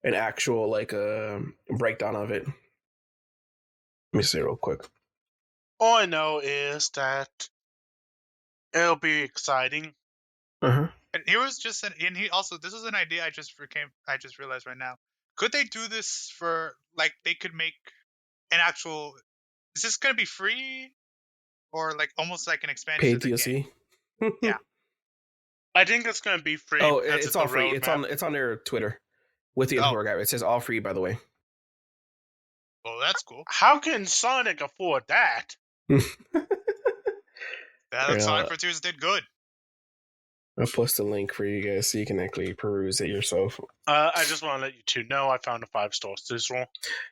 actual like breakdown of it. Let me see real quick. All I know is that it'll be exciting. Uh-huh. And here was just and he also, this is an idea I just realized right now. Could they do this for like they could make an actual? Is this gonna be free or like almost like an expansion Paid of the DLC. game? Yeah. I think it's going to be free. Oh, because it's all the free. roadmap. It's on their Twitter with the info guide. It says all free, by the way. Well, that's cool. How can Sonic afford that? Sonic Frontiers did good. I'll post a link for you guys so you can actually peruse it yourself. I just want to let you two know I found a 5-star sizzle.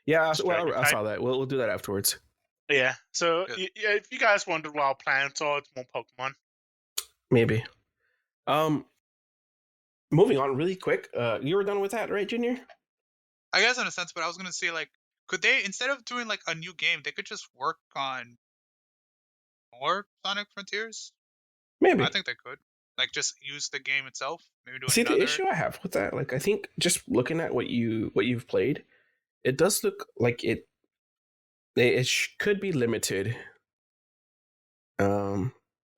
Yeah, well, I saw that. We'll do that afterwards. Yeah, so if you guys wonder what our plans are, it's more Pokemon. Maybe. Moving on really quick. You were done with that, right, Junior? I guess in a sense, but I was gonna say like, could they, instead of doing like a new game, they could just work on more Sonic Frontiers? Maybe. I think they could. Like just use the game itself. Maybe do See, another. the issue I have with that, like I think just looking at what you've played, it does look like it could be limited.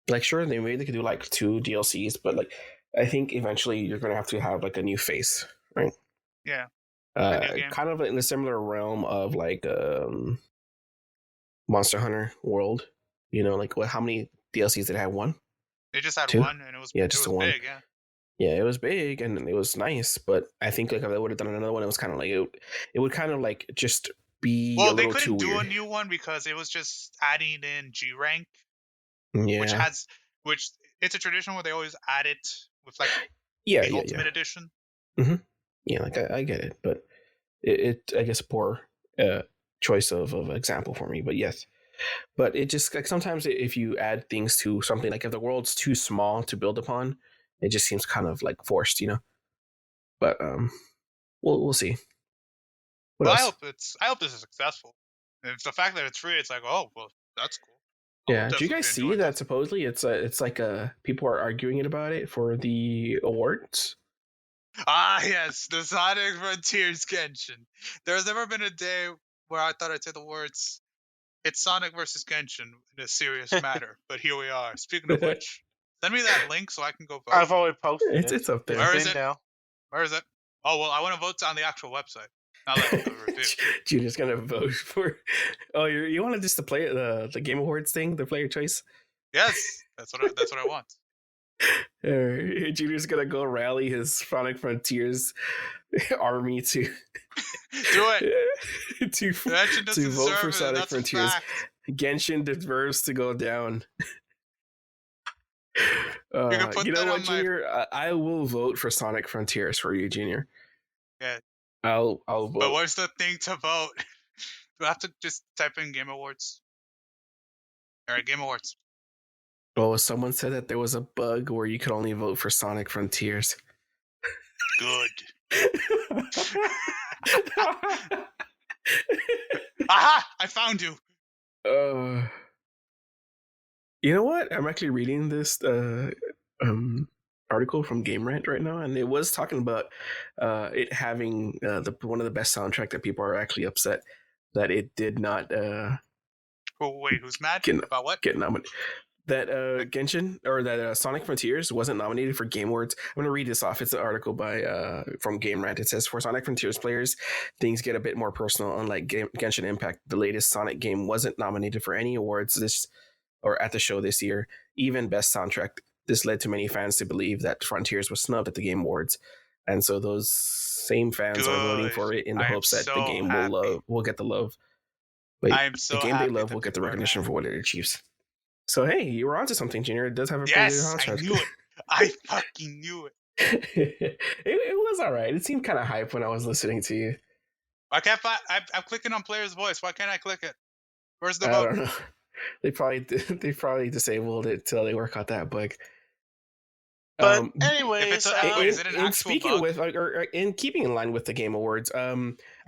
Like sure, maybe they could do like 2 DLCs, but like I think eventually you're gonna have to have like a new face, right? Yeah. Kind of in a similar realm of like Monster Hunter World. You know, like how many DLCs did it have? 1? They just had 2? 1, and it was just the 1. one. Big, yeah. Yeah, it was big and it was nice, but I think like if they would have done another one, it was kind of like it would kind of like just be a little too weird. They couldn't do a new one because it was just adding in G rank. Yeah, which it's a tradition where they always add it with like the Ultimate Edition. Mm-hmm. Yeah, like I get it, but it I guess a poor choice of example for me, but yes. But it just like sometimes if you add things to something, like if the world's too small to build upon, it just seems kind of like forced, you know. But we'll see. Well, I hope this is successful. And it's the fact that it's free. It's like, oh well, that's cool. Yeah. Do you guys see that? Supposedly, it's like people are arguing about it for the awards. Ah, yes, the Sonic Frontiers Genshin. There's never been a day where I thought I'd say the words, "It's Sonic versus Genshin" in a serious matter. But here we are. Speaking of which, send me that link so I can go vote. I've already posted it. It's up there. Where is it? Where is it? Oh well, I want to vote on the actual website. Not like the review. You're just gonna vote for? Oh, you want to just play the Game Awards thing, the player choice? Yes, that's what I want. Junior's gonna go rally his Sonic Frontiers army to do it to vote for Sonic Frontiers. Genshin deserves to go down. You know what, Junior? I will vote for Sonic Frontiers for you, Junior. Yeah. I'll vote. But what's the thing to vote? Do I have to just type in Game Awards? All right, Game Awards. Oh, someone said that there was a bug where you could only vote for Sonic Frontiers. Good. Aha! I found you. You know what? I'm actually reading this article from Game Rant right now, and it was talking about it having one of the best soundtrack that people are actually upset that it did not. Wait, who's mad about what? Get nominated. That Genshin or that Sonic Frontiers wasn't nominated for Game Awards. I'm gonna read this off. It's an article by from Game Rant. It says, for Sonic Frontiers players, things get a bit more personal. Unlike Genshin Impact, the latest Sonic game wasn't nominated for any awards at the show this year, even best soundtrack. this led to many fans to believe that Frontiers was snubbed at the Game Awards, and so those same fans are voting Good. for it in the I am hopes that the so game happy. will get the love. Wait, I am the so game they happy love that will get the people are recognition happy. for what it achieves. So hey, you were onto something, Junior. It does have a pretty good Yes, I soundtrack. knew it. I fucking knew it. It was all right. It seemed kind of hype when I was listening to you. I can't find. I'm clicking on player's voice. Why can't I click it? Where's the I vote? don't know. They probably disabled it till they work out that bug. But If anyways, it's wait, is it an actual speaking bug? with or in keeping in line with the Game Awards, I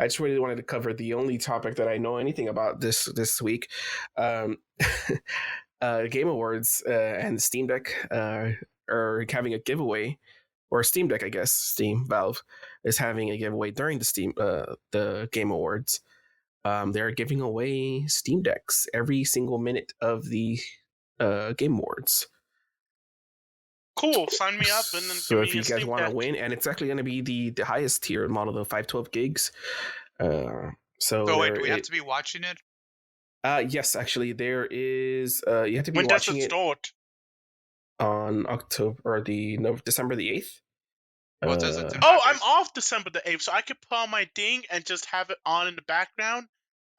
just really wanted to cover the only topic that I know anything about this week. Game Awards and Steam Deck are having a giveaway, or Steam Deck, I guess. Steam Valve is having a giveaway during the Game Awards. They're giving away Steam Decks every single minute of the Game Awards. cool. Sign me up and then So give if me you a guys Steam want to Deck. win, and it's actually going to be the highest tier model, the 512 gigs. So wait, do we have to be watching it? yes, actually, there is. You have to be When does watching it it start? on October or December the 8th. Well, it says it's in Oh, 5 I'm days. off December the 8th, so I could put on my ding and just have it on in the background,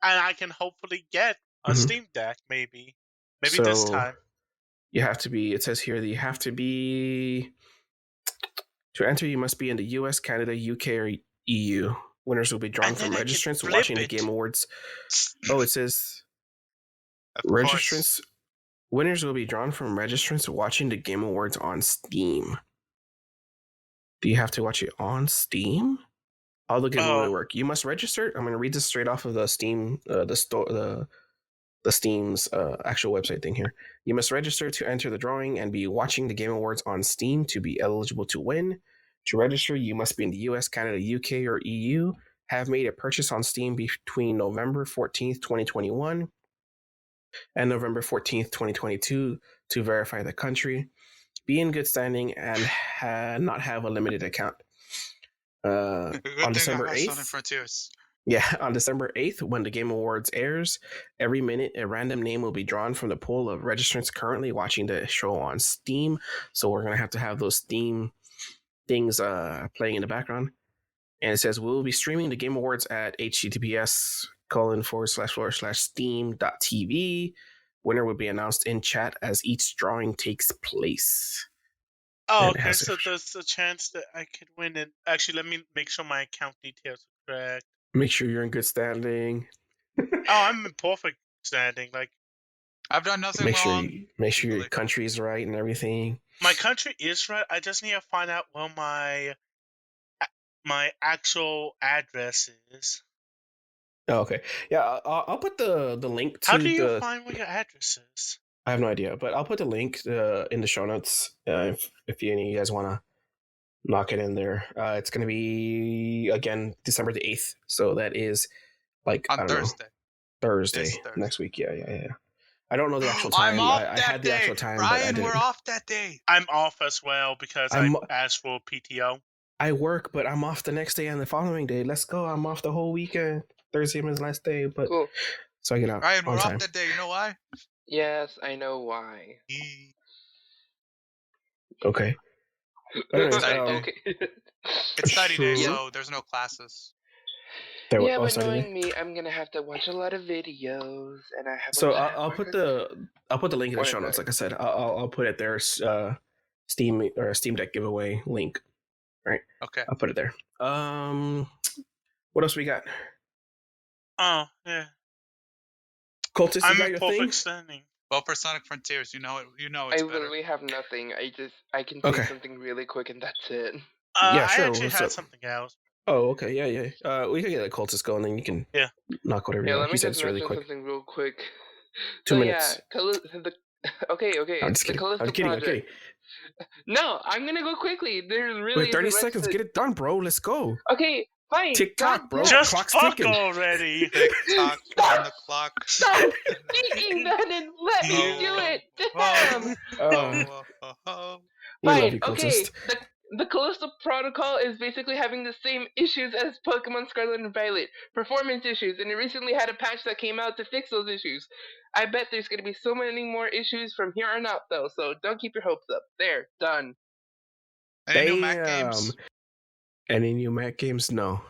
and I can hopefully get a Steam Deck, maybe. Maybe this So time. you have to be. It says here that you have to be. To enter, you must be in the US, Canada, UK, or EU. Winners will be drawn And from then I can registrants flip watching the it. Game Awards. Oh, it says Of course. registrants. Winners will be drawn from registrants watching the Game Awards on Steam. Do you have to watch it on Steam? How the giveaway work? You must register. I'm going to read this straight off of the Steam, the Steam's actual website thing here. You must register to enter the drawing and be watching the Game Awards on Steam to be eligible to win. To register, you must be in the US, Canada, UK, or EU, have made a purchase on Steam between November 14th, 2021 and November 14th, 2022 to verify the country, be in good standing, and not have a limited account. On December 8th, Frontiers. yeah, on December 8th, when the Game Awards airs, every minute a random name will be drawn from the pool of registrants currently watching the show on Steam. So we're going to have those Steam things playing in the background. And it says, we'll be streaming the Game Awards at https://steam.tv. Winner will be announced in chat as each drawing takes place. Oh, And it okay, has so there's a chance that I could win it. Actually, let me make sure my account details are correct. Make sure you're in good standing. Oh, I'm in perfect standing. Like, I've done nothing Make sure wrong. your country's right and everything. my country is right. I just need to find out where my actual address is. Oh, okay. Yeah, I'll put the link to How do you find where your address is? I have no idea, but I'll put the link in the show notes if any of you guys want to knock it in there. It's going to be, again, December the 8th. So that is like, On I don't Thursday. know, Thursday This Thursday. next week. Yeah. I don't know the actual time. I'm off I that had the day. actual time, but I Ryan, didn't. we're off that day. I'm off as well because I asked for PTO. I work, but I'm off the next day and the following day. Let's go. I'm off the whole weekend. Thursday is my last day, but Cool. so I get out Ryan, we're on time. off that day. You know why? Yes, I know why. Okay. But anyways, Okay. It's study day, So- so there's no classes. Yeah, but Saturday? knowing me, I'm gonna have to watch a lot of videos, and I have. So a lot of I'll work put to the link in the What show is notes. it? Like I said, I'll put it there. Steam or Steam Deck giveaway link. Right. Okay. I'll put it there. What else we got? Oh, yeah. Cultist, I'm you got in your perfect thing? standing. Well, for Sonic Frontiers, you know it. You know I it's better. literally have nothing. I can say Okay. something really quick, and that's it. Yeah, sure, I actually what's had up? something else. Oh, okay, yeah. We can get a cultist going, then you can knock whatever Yeah, you let want. me You said just it's really mention quick. something real quick. 2 So minutes. Okay. I'm just The kidding. Callisto I'm kidding. project. No, I'm gonna go quickly. There's really Wait, 30 isn't much seconds. to- Get it done, bro. Let's go. Okay, fine. Tick tock, bro. God, Just clock's fuck ticking. already. Tick-tock on the clock. Stop speaking then and let me do it. Damn. Oh, Oh. we love Fine. you, Okay. cultist. The Callisto Protocol is basically having the same issues as Pokemon Scarlet and Violet, performance issues, and it recently had a patch that came out to fix those issues. I bet there's going to be so many more issues from here on out, though, so don't keep your hopes up. There, done. Any new Mac Damn. games? Any new Mac games? No.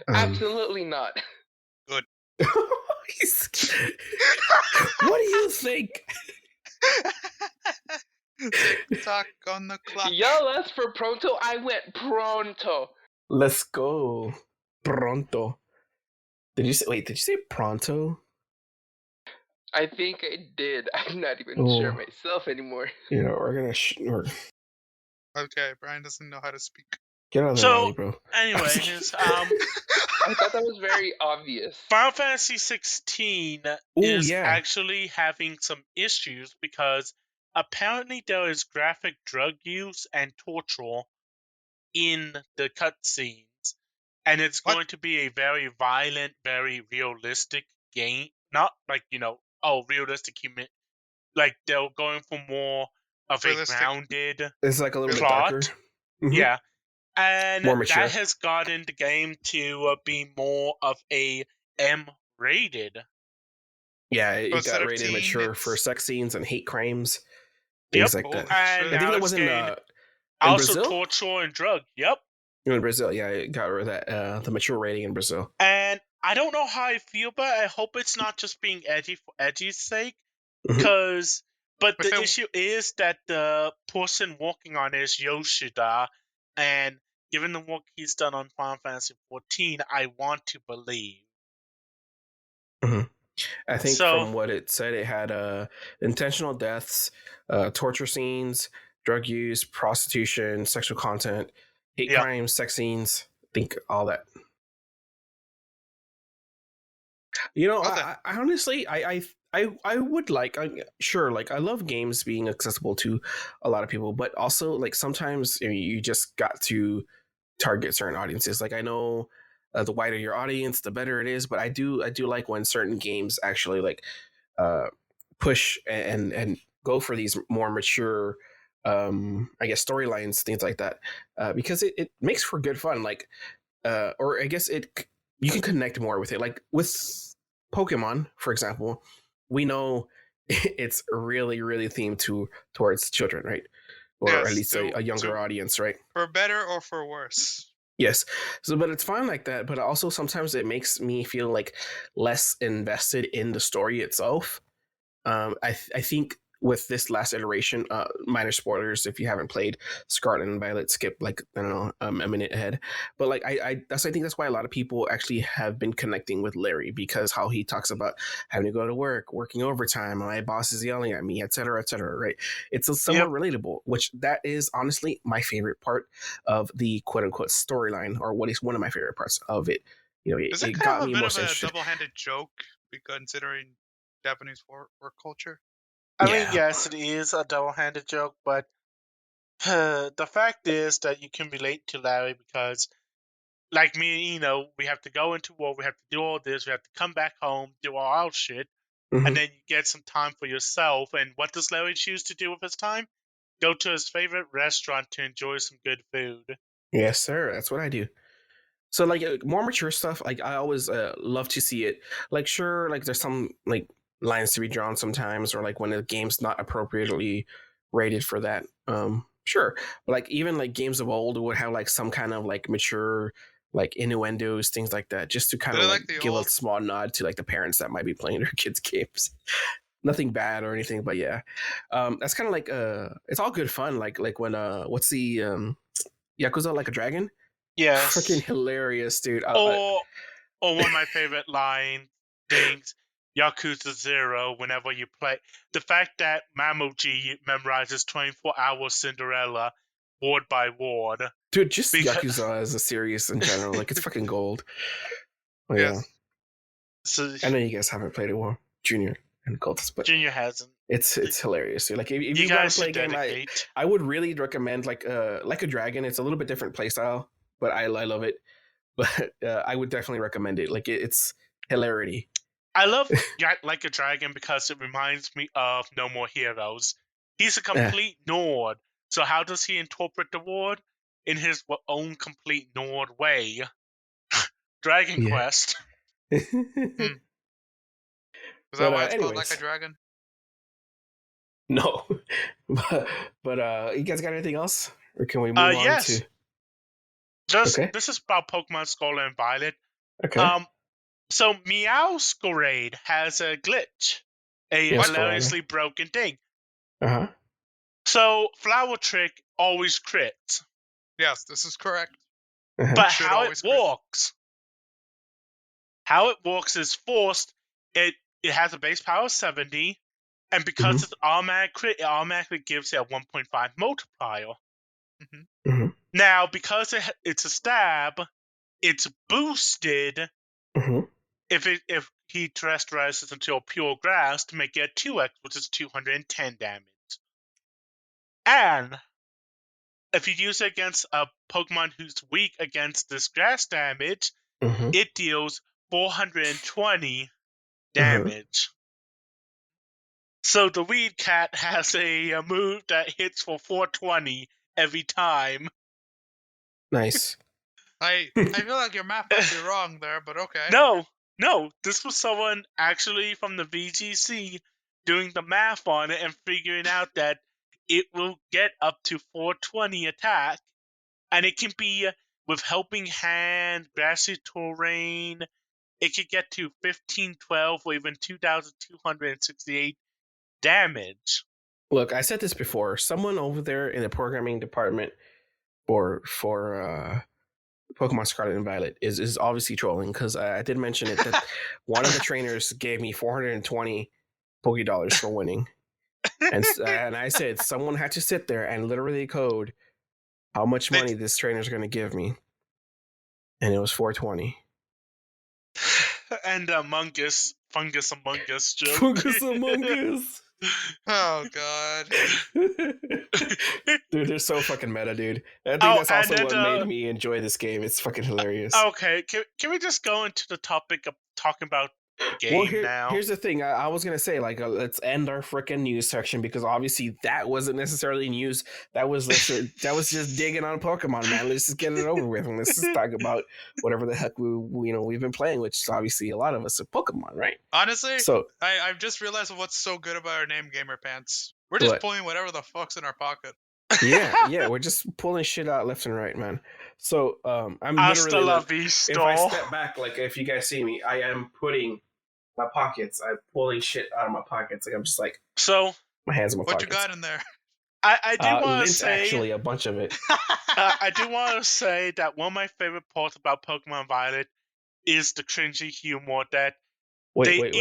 Absolutely not. Good. What do you think? TikTok on the clock. Y'all asked for pronto, I went pronto. Let's go. Pronto. Did you say pronto? I think I did. I'm not even sure myself anymore. You know, we're gonna Okay, Brian doesn't know how to speak. get out of there, So, alley, bro. anyways, I thought that was very obvious. Final Fantasy 16 is actually having some issues because apparently there is graphic drug use and torture in the cutscenes, and it's going to be a very violent, very realistic game. Not like realistic human. Like they're going for more of Realistic. a grounded. It's like a little bit plot. darker. Mm-hmm. Yeah. And More mature. that has gotten the game to be more of a M-rated. Yeah, it Instead got of rated teen, mature for sex scenes and hate crimes, things like that. And I think now that it's was in also Brazil? torture and drug. Yep. In Brazil, yeah, it got rid of that the mature rating in Brazil. And I don't know how I feel, but I hope it's not just being edgy for edgy's sake. Because, but the issue is that the person working on it is Yoshida, and given the work he's done on Final Fantasy 14, I want to believe. I think from what it said, it had intentional deaths, torture scenes, drug use, prostitution, sexual content, hate crimes, sex scenes. I think all that. You know, I honestly, I would like, sure, like I love games being accessible to a lot of people, but also like sometimes you just got to target certain audiences. Like I know the wider your audience, the better it is, but I do like when certain games actually like push and go for these more mature, I guess storylines, things like that, because it makes for good fun. Like, or I guess you can connect more with it. Like with Pokemon, for example, we know it's really, really themed towards children, right? Or at least a younger audience, right? For better or for worse. Yes. So, but it's fine like that. But also sometimes it makes me feel like less invested in the story itself. I think with this last iteration, minor spoilers if you haven't played Scarlet and Violet, skip like I don't know a minute ahead. But like I think that's why a lot of people actually have been connecting with Larry, because how he talks about having to go to work, working overtime, my boss is yelling at me, etc., right? It's somewhat relatable, which that is honestly my favorite part of the quote unquote storyline, or what is one of my favorite parts of it. You know, it got me most interested. A double-handed joke, considering Japanese work culture. I mean, yes, it is a double-handed joke, but the fact is that you can relate to Larry because, like me, we have to go into war, we have to do all this, we have to come back home, do all our shit, and then you get some time for yourself. And what does Larry choose to do with his time? Go to his favorite restaurant to enjoy some good food. Yes, sir. That's what I do. So, like, more mature stuff, like, I always love to see it. Like, sure, like, there's some, like, lines to be drawn sometimes, or, like, when the game's not appropriately rated for that. Sure. But, like, even, like, games of old would have, like, some kind of, like, mature, like, innuendos, things like that, just to kind of, like give a small nod to, like, the parents that might be playing their kids' games. Nothing bad or anything, but yeah. That's kind of like, it's all good fun. Like when, what's the, Yakuza Like a Dragon? Yes. Freaking hilarious, dude. Or one of my favorite things, Yakuza 0, whenever you play. The fact that Mamoji memorizes 24-hour Cinderella word by word. Dude, just Yakuza as a series in general. Like, it's fucking gold. Oh, yeah. So, I know you guys haven't played it well, Junior and Cultist, but Junior hasn't. It's hilarious. Like, if you want to play a game, I would really recommend Like a Dragon. It's a little bit different playstyle, but I love it. But I would definitely recommend it. Like, it's hilarity. I love Like a Dragon because it reminds me of No More Heroes. He's a complete nerd, So how does he interpret the word? In his own complete Nord way. Dragon Yeah. Quest. Is that But why it's called Like a anyways, Dragon? no. but you guys got anything else, or can we move on to? Yes. Okay. This is about Pokemon Scarlet and Violet. Okay. So Meowscarade has a glitch, a Meowscarade. hilariously broken thing. Uh-huh. So Flower Trick always crits, Yes, this is correct. Uh-huh. but Should how it always crit. works is forced. It has a base power of 70, and because it's automatic crit, it automatically gives it a 1.5 multiplier. Mm-hmm. Now, because it's a stab, it's boosted Mm-hmm. if he terrestrializes into a pure grass to make it 2x, which is 210 damage. And if you use it against a Pokemon who's weak against this grass damage, Mm-hmm. it deals 420 damage. So the Weed Cat has a move that hits for 420 every time. Nice. I feel like your math might be wrong there, but okay. No, this was someone actually from the VGC doing the math on it and figuring out that it will get up to 420 attack, and it can be with Helping Hand, Grassy Terrain. It could get to 1512 or even 2,268 damage. Look, I said this before. Someone over there in the programming department for Pokemon Scarlet and Violet is obviously trolling, because I did mention it that one of the trainers gave me 420 $Poké for winning, and I said someone had to sit there and literally code how much money this trainer's going to give me, and it was 420. And Fungus Among Us joke. Fungus Among Us. Oh god. Dude, they're so fucking meta, dude. I think that's also what made me enjoy this game. It's fucking hilarious. Okay, can we just go into the topic of talking about the game now? Here's the thing. I was gonna say, like, let's end our freaking news section, because obviously that wasn't necessarily news. That was just digging on Pokemon, man. Let's just get it over with, and let's just talk about whatever the heck we've been playing, which is obviously a lot of us are Pokemon, right? Honestly, so I've just realized what's so good about our name, Gamer Pants. We're just pulling whatever the fuck's in our pocket. yeah, we're just pulling shit out left and right, man. So I'm literally, if I step back, like, if you guys see me, I am putting my pockets. I'm pulling shit out of my pockets. Like, I'm just like, so my hands in my pockets. What you got in there? I do want to say, actually, a bunch of it. I do want to say that one of my favorite parts about Pokemon Violet is the cringy humor that wait.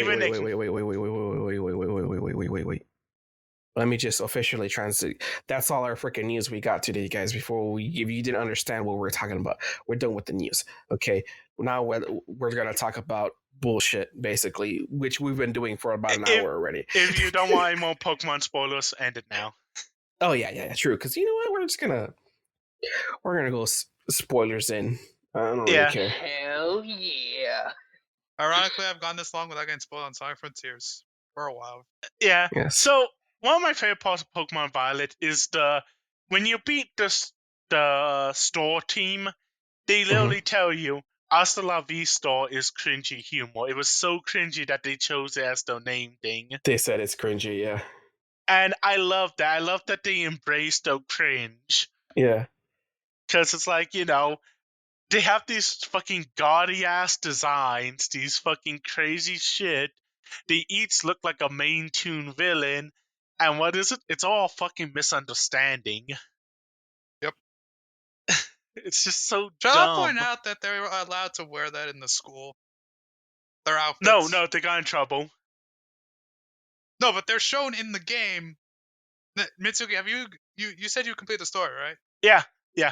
Let me just officially translate. That's all our freaking news we got today, guys. If you didn't understand what we're talking about, we're done with the news. Okay, now we're gonna talk about bullshit, basically, which we've been doing for about an hour already. If you don't want any more Pokemon spoilers, end it now. Oh yeah, true. Because you know what, we're gonna go spoilers in. I don't really care. Hell yeah. Ironically, I've gone this long without getting spoiled on Sonic Frontiers for a while. Yeah. Yes. So one of my favorite parts of Pokemon Violet is when you beat the store team, they literally tell you Hasta la Vista is cringy humor. It was so cringy that they chose it as their name thing. They said it's cringy, yeah. And I love that. I love that they embraced the cringe. Yeah. Because it's like, they have these fucking gaudy ass designs, these fucking crazy shit. They each look like a main tune villain. And what is it? It's all fucking misunderstanding. Yep. It's just so Shall dumb. I point out that they're allowed to wear that in the school? Their outfits. No, they got in trouble. No, but they're shown in the game. Mitsuki, have you said you completed the story, right? Yeah.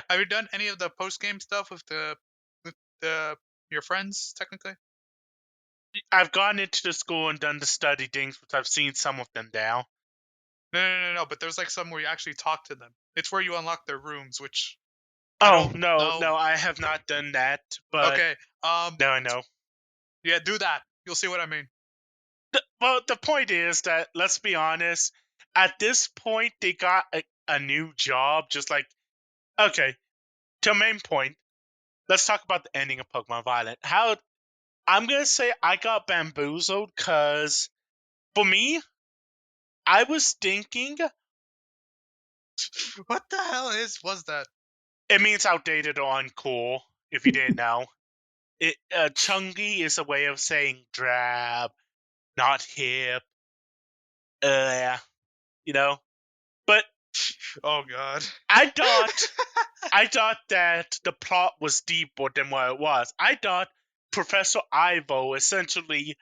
Have you done any of the post game stuff with your friends, technically? I've gone into the school and done the study things, which I've seen some of them now. No. But there's like some where you actually talk to them. It's where you unlock their rooms, which. Oh no, I have not done that. But okay. No, I know. Yeah, do that. You'll see what I mean. Well, the point is that, let's be honest, at this point they got a new job, just like, okay, to a main point, let's talk about the ending of Pokemon Violet. How I'm gonna say I got bamboozled because for me, I was thinking What the hell was that? it means outdated or uncool. If you didn't know, chungy is a way of saying drab, not hip. Yeah, you know. But Oh god. I thought that the plot was deeper than what it was. I thought Professor Ivo essentially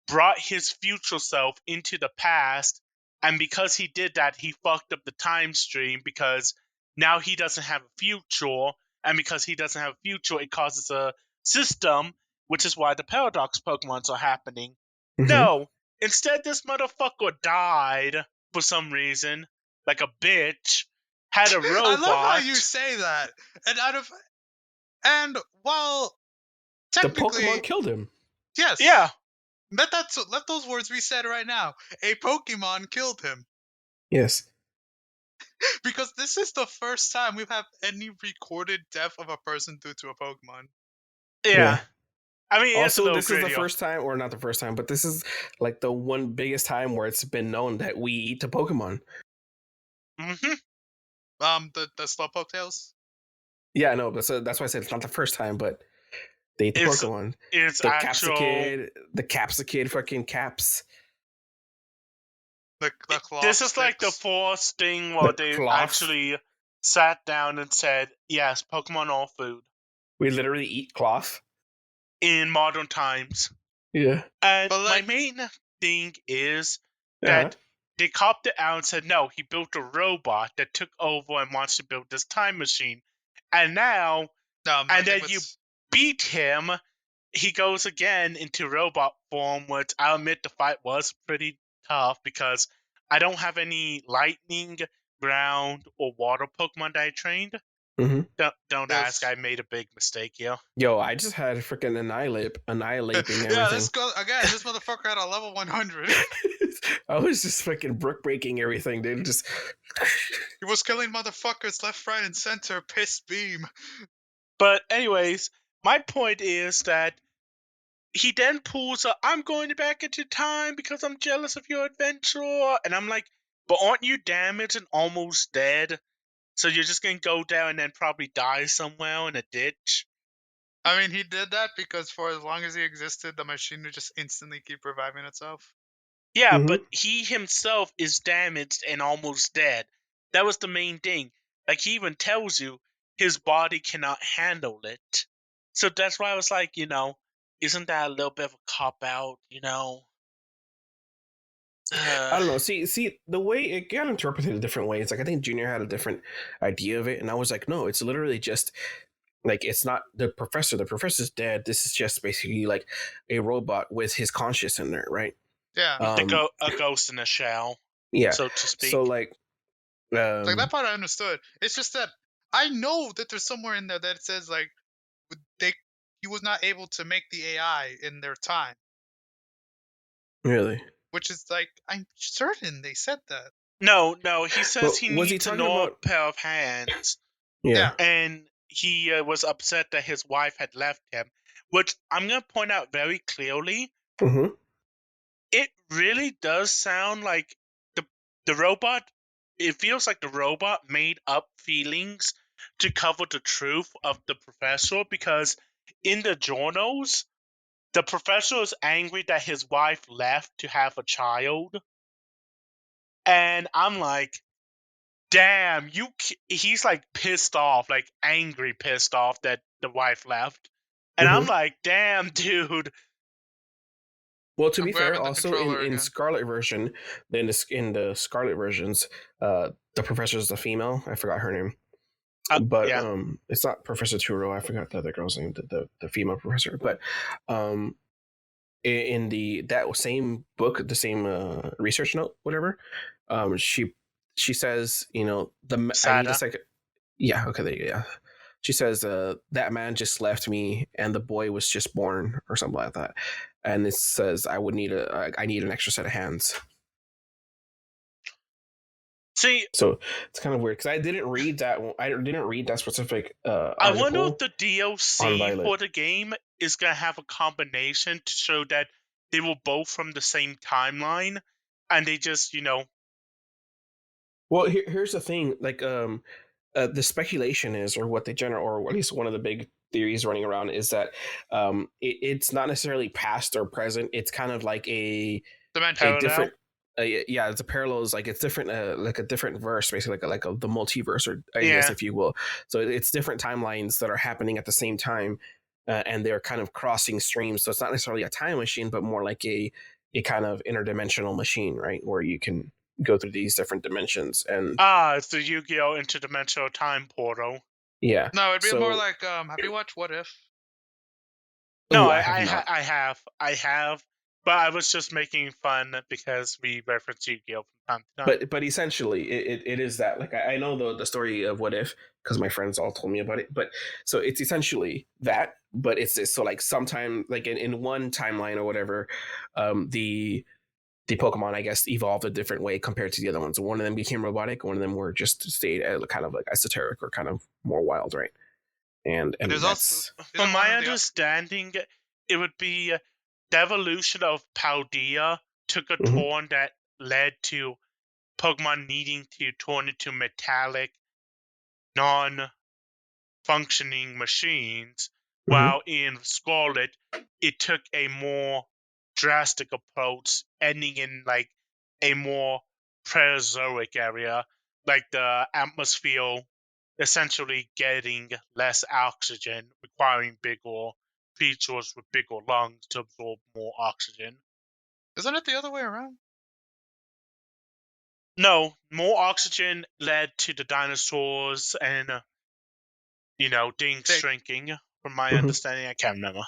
brought his future self into the past, and because he did that, he fucked up the time stream because now he doesn't have a future, and because he doesn't have a future, it causes a system, which is why the paradox Pokemons are happening. Mhm. No, instead this motherfucker died for some reason, like a bitch, had a robot. I love how you say that. And while The technically Pokemon killed him. yes. Yeah, Let those words be said right now. A Pokemon killed him. Yes. Because this is the first time we've had any recorded death of a person due to a Pokemon. yeah. I mean, it's a Also, little this is the grittier. first time, or not the first time, but this is like the one biggest time where it's been known that we eat the Pokemon. Mm-hmm. The Slowpoke tails. Yeah, no, but so that's why I said it's not the first time, but they eat the It's Pokemon. it's The actual. Capsicid fucking caps. The cloth This is like the sticks. first thing where The they cloth. actually sat down and said, "Yes, Pokemon are food We literally eat cloth. in modern times." Yeah. And But, my like- main thing is Uh-huh. that they copped it out and said, "No, he built a robot that took over and wants to build this time machine." And now, I and think then you beat him, he goes again into robot form, which I'll admit the fight was pretty tough because I don't have any lightning, ground, or water Pokemon that I trained. Mm-hmm. Don't Yes. ask, I made a big mistake here. Yo, I just had freaking annihilating everything. Yeah, let's go again. This motherfucker had a level 100. I was just fucking brick breaking everything, dude. Just He was killing motherfuckers left, right, and center. Piss beam. But anyways, my point is that he then pulls a, "I'm going back into time because I'm jealous of your adventure," and I'm like, "But aren't you damaged and almost dead? So you're just gonna go down and then probably die somewhere in a ditch?" I mean, he did that because for as long as he existed, the machine would just instantly keep reviving itself. Yeah, Mhm. but he himself is damaged and almost dead. That was the main thing. Like, he even tells you his body cannot handle it. So that's why I was like, isn't that a little bit of a cop out, I don't know. See, the way it got interpreted in different ways. Like I think Junior had a different idea of it, and I was like, no, it's literally just like it's not the professor. The professor's dead. This is just basically like a robot with his conscious in there, right? Yeah. a ghost in a shell, Yeah. so to speak. So like, Like that part I understood. It's just that I know that there's somewhere in there that it says like he was not able to make the AI in their time, really. which is like I'm certain they said that. No, he says But he was he needs a talking normal about- pair of hands. Yeah. And he was upset that his wife had left him, which I'm going to point out very clearly. Mm-hmm. It really does sound like the robot. It feels like the robot made up feelings to cover the truth of the professor, because in the journals, the professor is angry that his wife left to have a child. And I'm like, damn, he's like pissed off, like angry pissed off that the wife left. And I'm Mhm. like, damn, dude. Well, to I'm be fair, grabbing the also controller in again. Scarlet version, in the Scarlet versions, the professor's the female. I forgot her name. But Yeah. it's not Professor Turo. I forgot the other girl's name, the female professor. But in that same book, the same research note, whatever, she says, I need Sada. a second. Yeah, okay, there you go. Yeah. She says that man just left me, and the boy was just born, or something like that. And it says I need an extra set of hands. See, So it's kind of weird because I didn't read that. I didn't read that specific I wonder if article the on DLC Violet. for the game is gonna have a combination to show that they were both from the same timeline, and they just, Well, here's the thing. Like, the speculation is, or what they generate, or at least one of the big theories running around is that it's not necessarily past or present. It's kind of like a Dimension. different. parallel. Yeah, it's a parallels. Like it's different, like a different verse, basically, the multiverse, or I guess Yeah. if you will. So it's different timelines that are happening at the same time, and they're kind of crossing streams. So it's not necessarily a time machine, but more like a kind of interdimensional machine, right, where you can go through these different dimensions. And It's the Yu-Gi-Oh! Interdimensional Time Portal. yeah, No, it'd be more so like have you watched What If? No, I have not. I have, but I was just making fun because we reference Yu-Gi-Oh! From time to time. But essentially it is that. Like I know the story of What If because my friends all told me about it. But so it's essentially that, but it's so like sometime like in one timeline or whatever, the Pokemon, I guess, evolved a different way compared to the other ones. One of them became robotic, one of them were just stayed kind of like esoteric or kind of more wild, right? And There's also that's From isn't one my of the understanding, it would be the evolution of Paldea took a Mhm. turn that led to Pokemon needing to turn into metallic, non-functioning machines, Mhm. while in Scarlet, it took a more drastic approach, ending in like a more Proterozoic area, like the atmosphere essentially getting less oxygen, requiring bigger creatures with bigger lungs to absorb more oxygen. isn't it the other way around? No, more oxygen led to the dinosaurs and, things They shrinking. From my Mhm. understanding, I can't remember.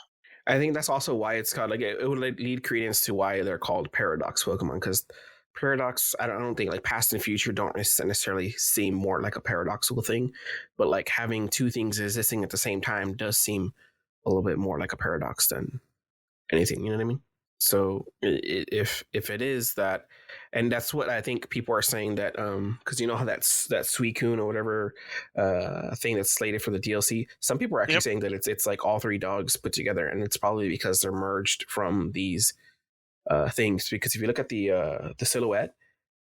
I think that's also why it's called like it would like lead credence to why they're called paradox Pokemon because paradox I don't think like past and future don't necessarily seem more like a paradoxical thing, but like having two things existing at the same time does seem a little bit more like a paradox than anything. You know what I mean? So if it is that, and that's what I think people are saying that because you know how that Suicune or whatever thing that's slated for the DLC. Some people are actually Yep. saying that it's like all three dogs put together, and it's probably because they're merged from these things. Because if you look at the silhouette,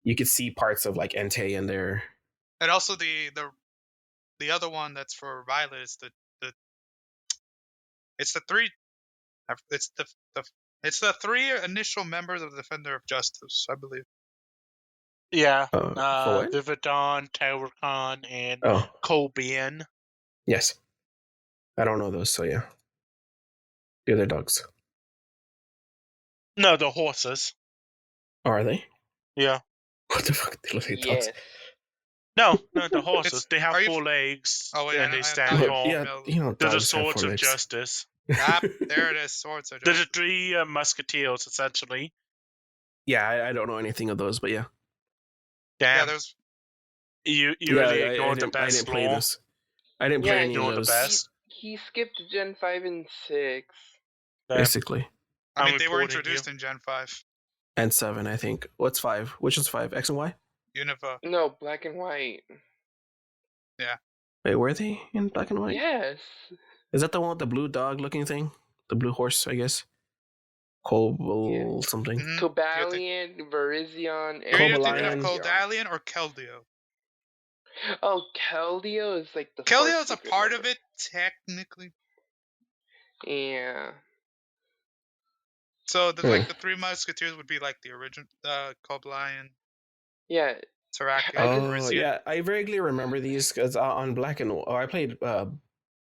you could see parts of like Entei in there. and also the other one that's for Violet is the it's the three it's the it's the three initial members of the Defender of Justice, I believe. Yeah. For what? Vividon, Terracon, and Oh Colbian. yes, I don't know those. So yeah, the other dogs. No, the horses. Oh, are they? Yeah. What the fuck? They look like dogs. Yes. No, the horses. It's They have are you? 4 legs Oh wait, and they I stand thought you Well, were tall. yeah, female. you know, They're the dogs have swords four of legs. justice. Ah, there it is. Swords of They're the Justice. 3 musketeers, essentially. Yeah, I don't know anything of those, but yeah, Yeah, Damn. there's You yeah, really I ignored the didn't, I didn't best play lore. this. I didn't play Yeah, any of Ignored the he those. best. he skipped Gen 5 and 6. Damn. Basically, I I'm mean they were reporting you. introduced in Gen 5. and 7, I think. What's 5? Which is 5? X and Y? Univa. No, black and white. Yeah. Wait, were they in black and white? Yes. Is that the one with the blue dog looking thing? The blue horse, I guess. Yeah. Cobble something. Mm-hmm. Cobalion, Virizion, and You're either thinking of Cobalion. Coldalion or Keldeo. Oh, Keldeo is like the Keldeo first is a secret part member. of it, technically. Yeah. So the Hmm. the Three Musketeers would be like the original Cobalion, Yeah. Terrakion, I just Oh Virizion. yeah, I vaguely remember these because on Black and I played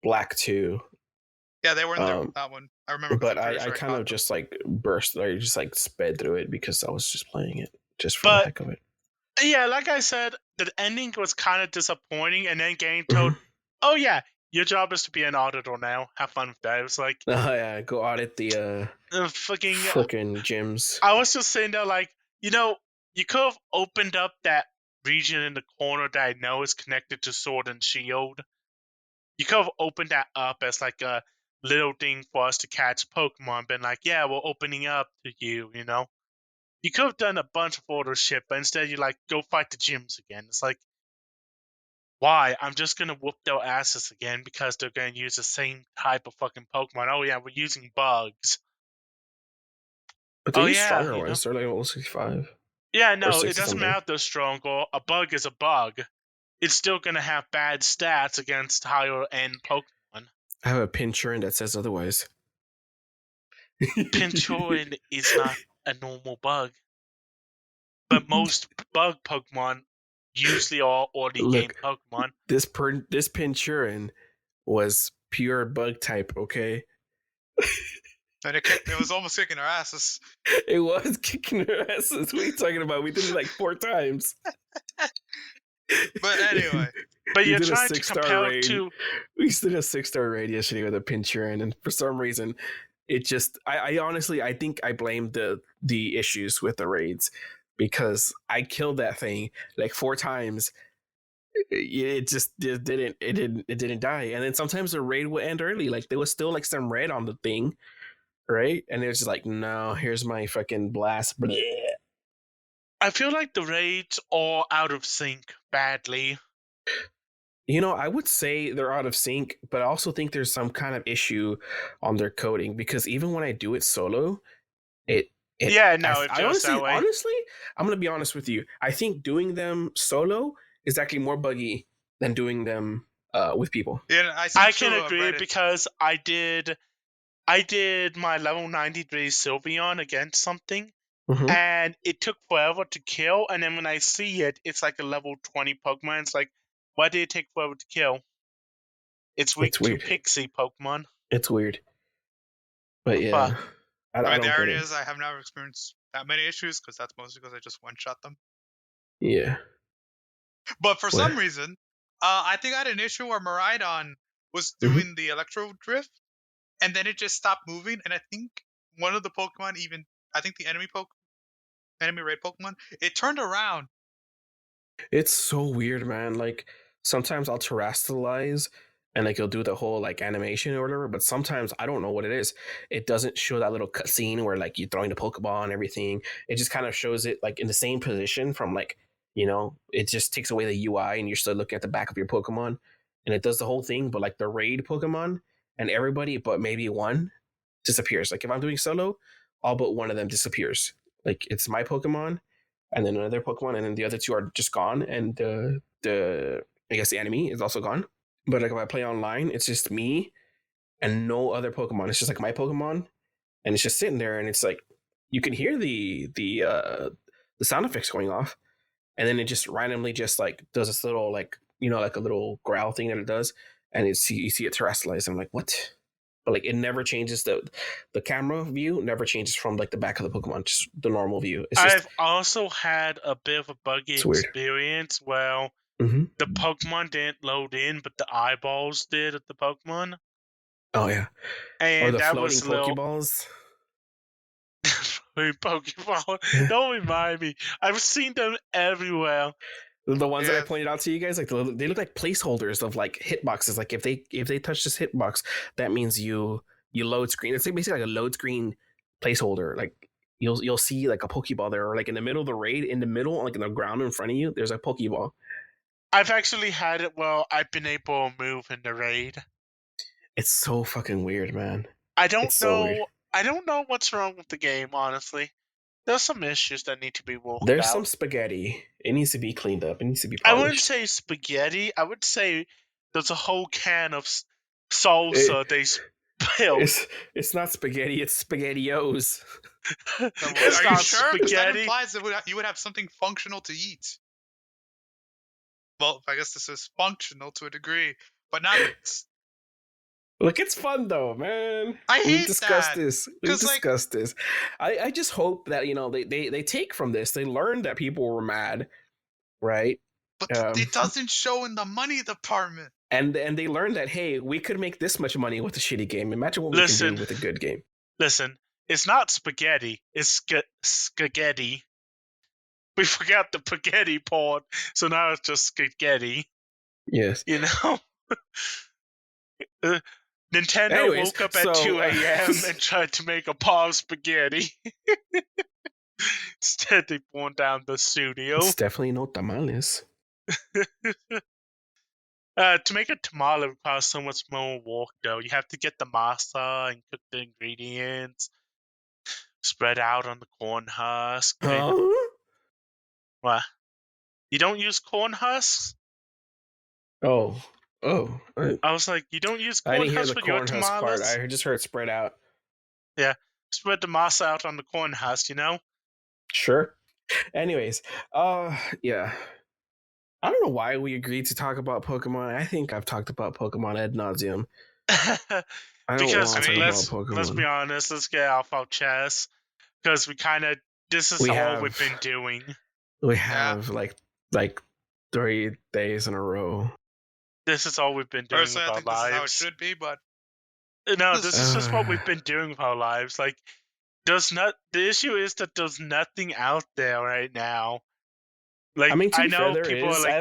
Black 2. Yeah, they were in Um, that one. I remember because but I'm pretty I sure I kind caught of them. just like burst or just like sped through it because I was just playing it just for the But heck of it. yeah, like I said, the ending was kind of disappointing, and then getting told, Mhm. "Oh yeah, your job is to be an auditor now. Have fun with that." It was like, Oh yeah, go audit the fucking. freaking gyms. I was just sitting there like, you could have opened up that region in the corner that I know is connected to Sword and Shield. You could have opened that up as like a little thing for us to catch Pokemon, been like, yeah, we're opening up to you, You could have done a bunch of other shit, but instead you like go fight the gyms again. It's like, why? I'm just gonna whoop their asses again because they're gonna use the same type of fucking Pokemon. Oh yeah, we're using bugs. But they Oh use yeah, stronger ones. They're like level 65. Yeah, no, it 60 doesn't something. matter if they're strong or a bug is a bug. It's still gonna have bad stats against higher end Pokemon. I have a Pinchurin that says otherwise. Pinchurin is not a normal bug. But most bug Pokemon usually are early game Pokemon. This Pinchurin was pure bug type, okay? And it was almost kicking our asses. It was kicking our asses. What are you talking about? We did it like 4 times. But anyway. But you're trying to compare it to... We did a 6-star raid yesterday with a Pinchurin, and for some reason, it just... I honestly, I think I blame the issues with the raids, because I killed that thing like 4 times. It didn't die, and then sometimes the raid would end early. Like there was still like some red on the thing, right? And it was just like, no, here's my fucking blast. Bleh. I feel like the raids are out of sync badly. You know, I would say they're out of sync, but I also think there's some kind of issue on their coding, because even when I do it solo, it honestly, I'm gonna be honest with you. I think doing them solo is actually more buggy than doing them with people. Yeah, I can agree, because I did my level 93 Sylveon against something, and it took forever to kill, and then when I see it, it's like a level 20 Pokemon. It's like, why did it take forever to kill? It's weak to Pixie Pokemon. It's weird. But yeah. I mean, the irony is I have never experienced that many issues, because that's mostly because I just one-shot them. Yeah. But for some reason, I think I had an issue where Miraidon was doing the Electro Drift, and then it just stopped moving, and I think one of the Pokemon, I think the enemy raid Pokemon, it turned around. It's so weird, man. Like, sometimes I'll terrestrialize, and like you'll do the whole like animation or whatever, but sometimes I don't know what it is. It doesn't show that little cutscene where like you're throwing the Pokeball and everything. It just kind of shows it like in the same position from like, you know, it just takes away the UI and you're still looking at the back of your Pokemon, and it does the whole thing, but like the raid Pokemon and everybody but maybe one disappears. Like if I'm doing solo, all but one of them disappears. Like it's my Pokemon and then another Pokemon, and then the other 2 are just gone, and the I guess the enemy is also gone. But like if I play online, it's just me and no other Pokemon. It's just like my Pokemon, and it's just sitting there, and it's like you can hear the sound effects going off, and then it just randomly just like does this little like, you know, like a little growl thing that it does, and you see it terrestrialize. I'm like, what? But like it never changes, the camera view never changes from like the back of the Pokemon, just the normal view. It's just, I've also had a bit of a buggy experience where the Pokemon didn't load in, but the eyeballs did at the Pokemon. Oh yeah. And or the that floating was Pokeballs. Pokeball. Don't remind me. I've seen them everywhere. The ones that I pointed out to you guys, like they look like placeholders of like hitboxes. Like if they touch this hitbox, that means you load screen. It's basically like a load screen placeholder. Like you'll see like a Pokeball there, or like in the middle of the raid, in the middle, like in the ground in front of you, there's a Pokeball. I've actually had it. Well, I've been able to move in the raid. It's so fucking weird, man. I don't know. I don't know what's wrong with the game, honestly. There's some issues that need to be worked out. There's some spaghetti. It needs to be cleaned up. It needs to be polished. I wouldn't say spaghetti. I would say there's a whole can of salsa they spilled. It's not spaghetti. It's SpaghettiOs. It's Are not you sure? spaghetti. That implies that you would have something functional to eat. Well, I guess this is functional to a degree, but not. Look, it's fun though, man. I hate We've discussed that. this. We've discussed this. I just hope that, you know, they take from this. They learn that people were mad, right? But it doesn't show in the money department. And they learned that, hey, we could make this much money with a shitty game. Imagine what we can do with a good game. Listen, it's not spaghetti. It's spaghetti. We forgot the spaghetti part, so now it's just spaghetti. Yes. You know? Nintendo woke up at 2 a.m. and tried to make a pop spaghetti. Instead, they burned down the studio. It's definitely no tamales. To make a tamale requires so much more work, though. You have to get the masa and cook the ingredients, spread out on the corn husk. Huh? What? You don't use corn husks? Oh. I was like, you don't use I corn didn't hear husks the for your corn husk part. tamales? I just heard spread out. Yeah, spread the masa out on the corn husk, you know? Sure. Anyways, yeah. I don't know why we agreed to talk about Pokemon. I think I've talked about Pokemon ad nauseum. I don't Because want to talk let's about Pokemon. let's be honest, let's get off our chest. Because this is all we've been doing. We have like 3 days in a row. This is all we've been doing Personally, I with think our this is how it lives. should be, but No, this is just what we've been doing with our lives. Like, the issue is that there's nothing out there right now. Like, I mean, to be know fair, there people is. are like,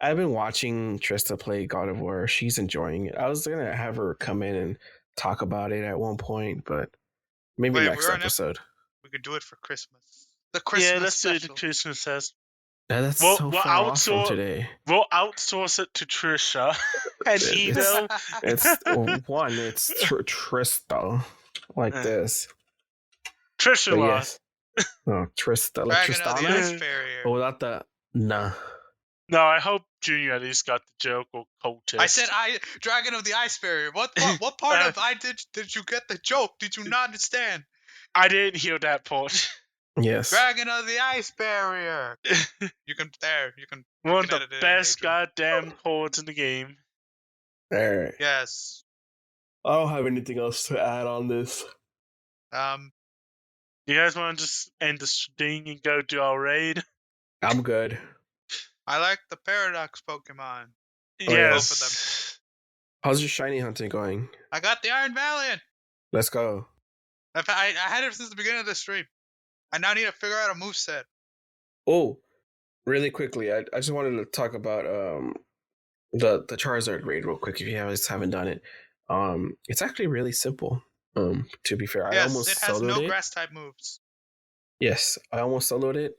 I've been watching Trista play God of War. She's enjoying it. I was gonna have her come in and talk about it at one point, but maybe next episode. We could do it for Christmas. The Christmas let's special. do the Christmas test. That's so far off from today. We'll outsource it to Trisha and Edo. It's Trista like this. Trisha. Yes. No, Trista. Like Dragon of the Ice Tristana? Barrier. But without the nah. No, I hope Junior at least got the joke or cultist. I said Dragon of the Ice Barrier. What part of did you get the joke? Did you not understand? I didn't hear that part. Yes. Dragon of the Ice Barrier. You can One of the best goddamn chords in the game. Alright. Yes. I don't have anything else to add on this. You guys want to just end the thing and go do our raid? I'm good. I like the Paradox Pokemon. Yes. Both of them. How's your shiny hunting going? I got the Iron Valiant. Let's go. I had it since the beginning of the stream. I now need to figure out a moveset. Oh, really quickly, I just wanted to talk about the Charizard raid real quick if you guys haven't done it. It's actually really simple. To be fair, yes, I almost it has no soloed grass type moves. Yes, I almost soloed it.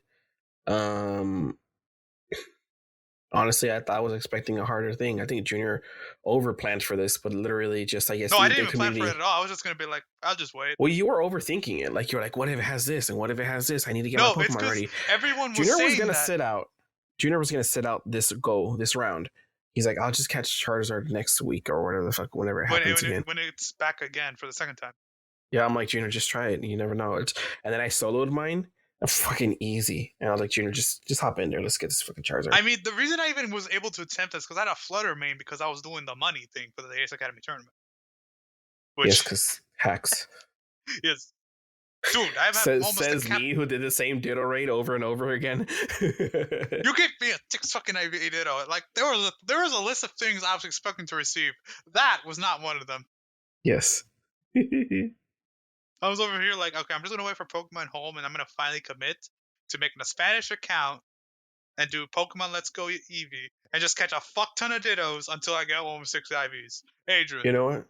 Honestly, I thought I was expecting a harder thing. I think Junior overplanned for this, but literally just, I guess, I didn't even plan for it at all. I was just gonna be like, I'll just wait. Well, you were overthinking it. Like, you're like, what if it has this, and what if it has this? I need to get my Pokemon ready. Everyone was Junior saying was gonna that. sit out. Junior was gonna sit out this round. He's like, I'll just catch Charizard next week or whatever the fuck, whenever it happens again. When it's back again for the second time. Yeah, I'm like, Junior, just try it. You never know. And then I soloed mine. Fucking easy. And I was like, Junior, just hop in there. Let's get this fucking Charizard. I mean, the reason I even was able to attempt this because I had a Flutter main because I was doing the money thing for the Ace Academy tournament. Yes, because hacks. Yes. Dude, I've had almost says me who did the same Ditto raid over and over again. You gave me a 6 fucking IV Ditto. Like, there was a list of things I was expecting to receive. That was not one of them. Yes. I was over here like, okay, I'm just going to wait for Pokemon Home, and I'm going to finally commit to making a Spanish account and do Pokemon Let's Go Eevee and just catch a fuck ton of Dittos until I get home with 6 IVs. Adrian.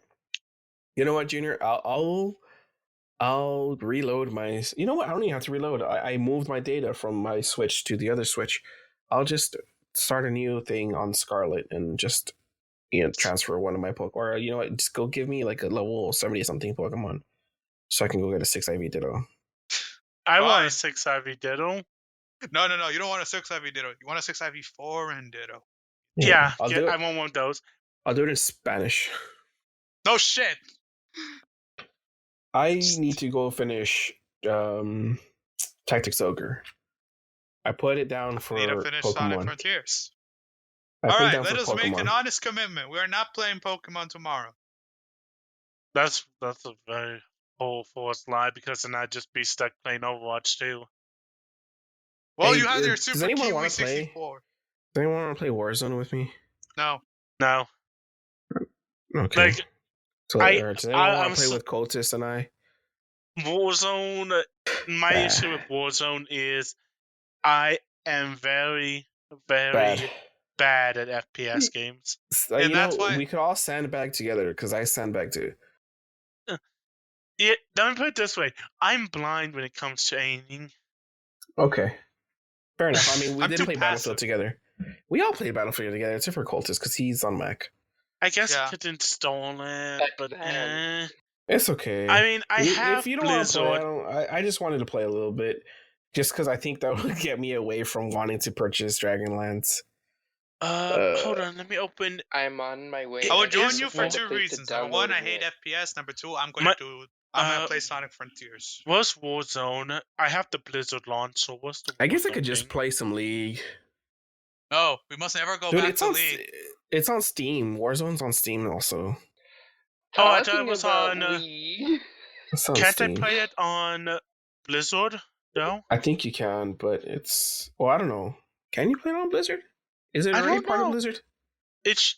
You know what, Junior? I'll reload my... You know what? I don't even have to reload. I moved my data from my Switch to the other Switch. I'll just start a new thing on Scarlet and just transfer one of my Pokemon. Or, you know what? Just go give me like a level 70-something Pokemon. So I can go get a 6 IV Ditto. I want a 6 IV Ditto. No. You don't want a 6 IV Ditto. You want a 6 IV foreign Ditto. Yeah, I want one of those. I'll do it in Spanish. No shit. I need to go finish Tactics Ogre. I put it down for need to finish Pokemon. Sonic Frontiers. Alright, let us make an honest commitment. We are not playing Pokemon tomorrow. That's a very full force lie because then I'd just be stuck playing Overwatch too. Well, you have your Super Kiwi Kiwi 64. Does anyone want to play Warzone with me? No. Okay. Like, so, does anyone want to play with Cultist and I? Warzone. My issue with Warzone is I am very, very bad at FPS games. And that's why we could all sandbag together because I sandbag too. let me put it this way: I'm blind when it comes to aiming. Okay. Fair enough. I mean, we I'm did too play passive. Battlefield together. We all played Battlefield together, except for Cultist, because he's on Mac. I guess Yeah. I could install it, Back but then. It's okay. I mean, I have if you don't want to play, Blizzard. I just wanted to play a little bit, just because I think that would get me away from wanting to purchase Dragonlance. Hold on, let me open. I'm on my way. It I would is join you for Find a two place to reasons. Number one, download I hate it. FPS. Number two, I'm My- gonna play Sonic Frontiers. What's Warzone? I have the Blizzard launch, so what's the Warzone I guess I could just thing? play some League. No, we must never go Dude, back it's to on League. it's on Steam. Warzone's on Steam also. Oh, I thought Talking it was about on. League. It's on Can't Steam. I play it on Blizzard? No, I think you can, but it's I don't know. Can you play it on Blizzard? Is it I already don't part of know. Blizzard?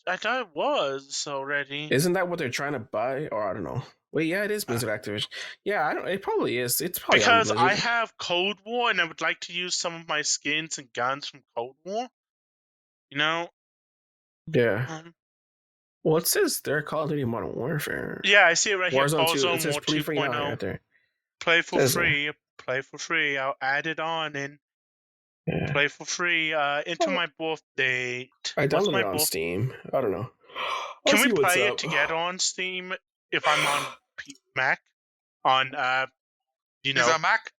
I thought it was already. Isn't that what they're trying to buy? Or I don't know. Wait, yeah, it is Blizzard Activision. Yeah, I don't. It probably is. It's probably Because on Blizzard. I have Cold War and I would like to use some of my skins and guns from Cold War. You know? Yeah. Well, it says they're Call of Duty Modern Warfare. Yeah, I see it right Warzone here. 2. Warzone It says War pretty free now 2.0. right there. Play for Says free. Play for free. I'll add it on and Yeah. play for free into my birth date. I What's downloaded my it on birth- Steam. I don't know. Can I'll we see what's play up. it together on Steam if I'm on Mac? On you Is know, on Mac?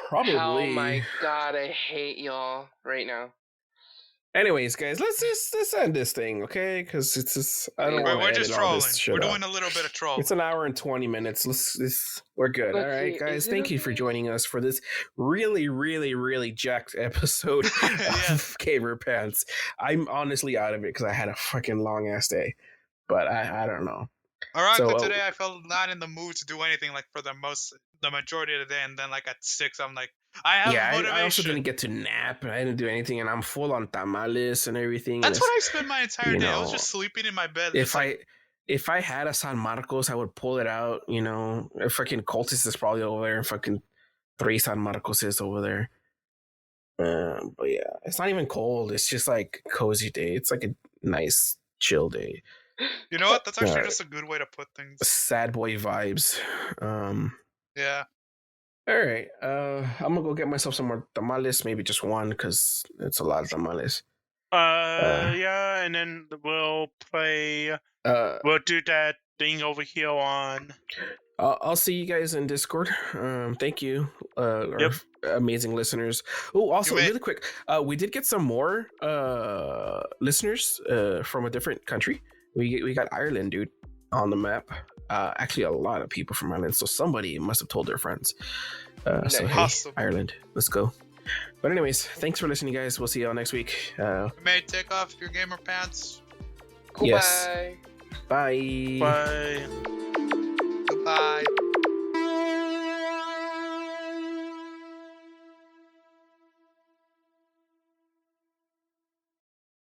Probably. Oh my god, I hate y'all right now. Anyways, guys, let's end this thing, okay? Because it's just I don't want to We're edit just all trolling. this shit We're out. doing a little bit of trolling. It's an hour and 20 minutes. We're good. Let's All right, see, guys. is it Thank you for okay? joining us for this really, really, really jacked episode Yeah. of Caver Pants. I'm honestly out of it because I had a fucking long ass day. But I don't know. Ironically, So, today I felt not in the mood to do anything like for the majority of the day, and then like at 6, I'm like, I have yeah, motivation. I also didn't get to nap. I didn't do anything, and I'm full on tamales and everything. That's and what I spent my entire you day. I was know, just sleeping in my bed. if just like, if I had a San Marcos, I would pull it out. You know, a fucking cultist is probably over there, and fucking 3 San Marcos is over there. But yeah, it's not even cold. It's just like cozy day. It's like a nice chill day. you know what? That's actually Alright. just a good way to put things. Sad boy vibes. Yeah. All right. I'm gonna go get myself some more tamales. Maybe just one because it's a lot of tamales. yeah, and then we'll play. We'll do that thing over here on. I'll see you guys in Discord. Thank you, Yep. our amazing listeners. Oh, also You may- really quick, we did get some more listeners from a different country. We got Ireland, dude, on the map. Actually, a lot of people from Ireland. So somebody must have told their friends. So hey, Awesome. Ireland, let's go. But anyways, thanks for listening, guys. We'll see y'all next week. You may take off your gamer pants. Goodbye. Yes. Bye. Bye. Goodbye.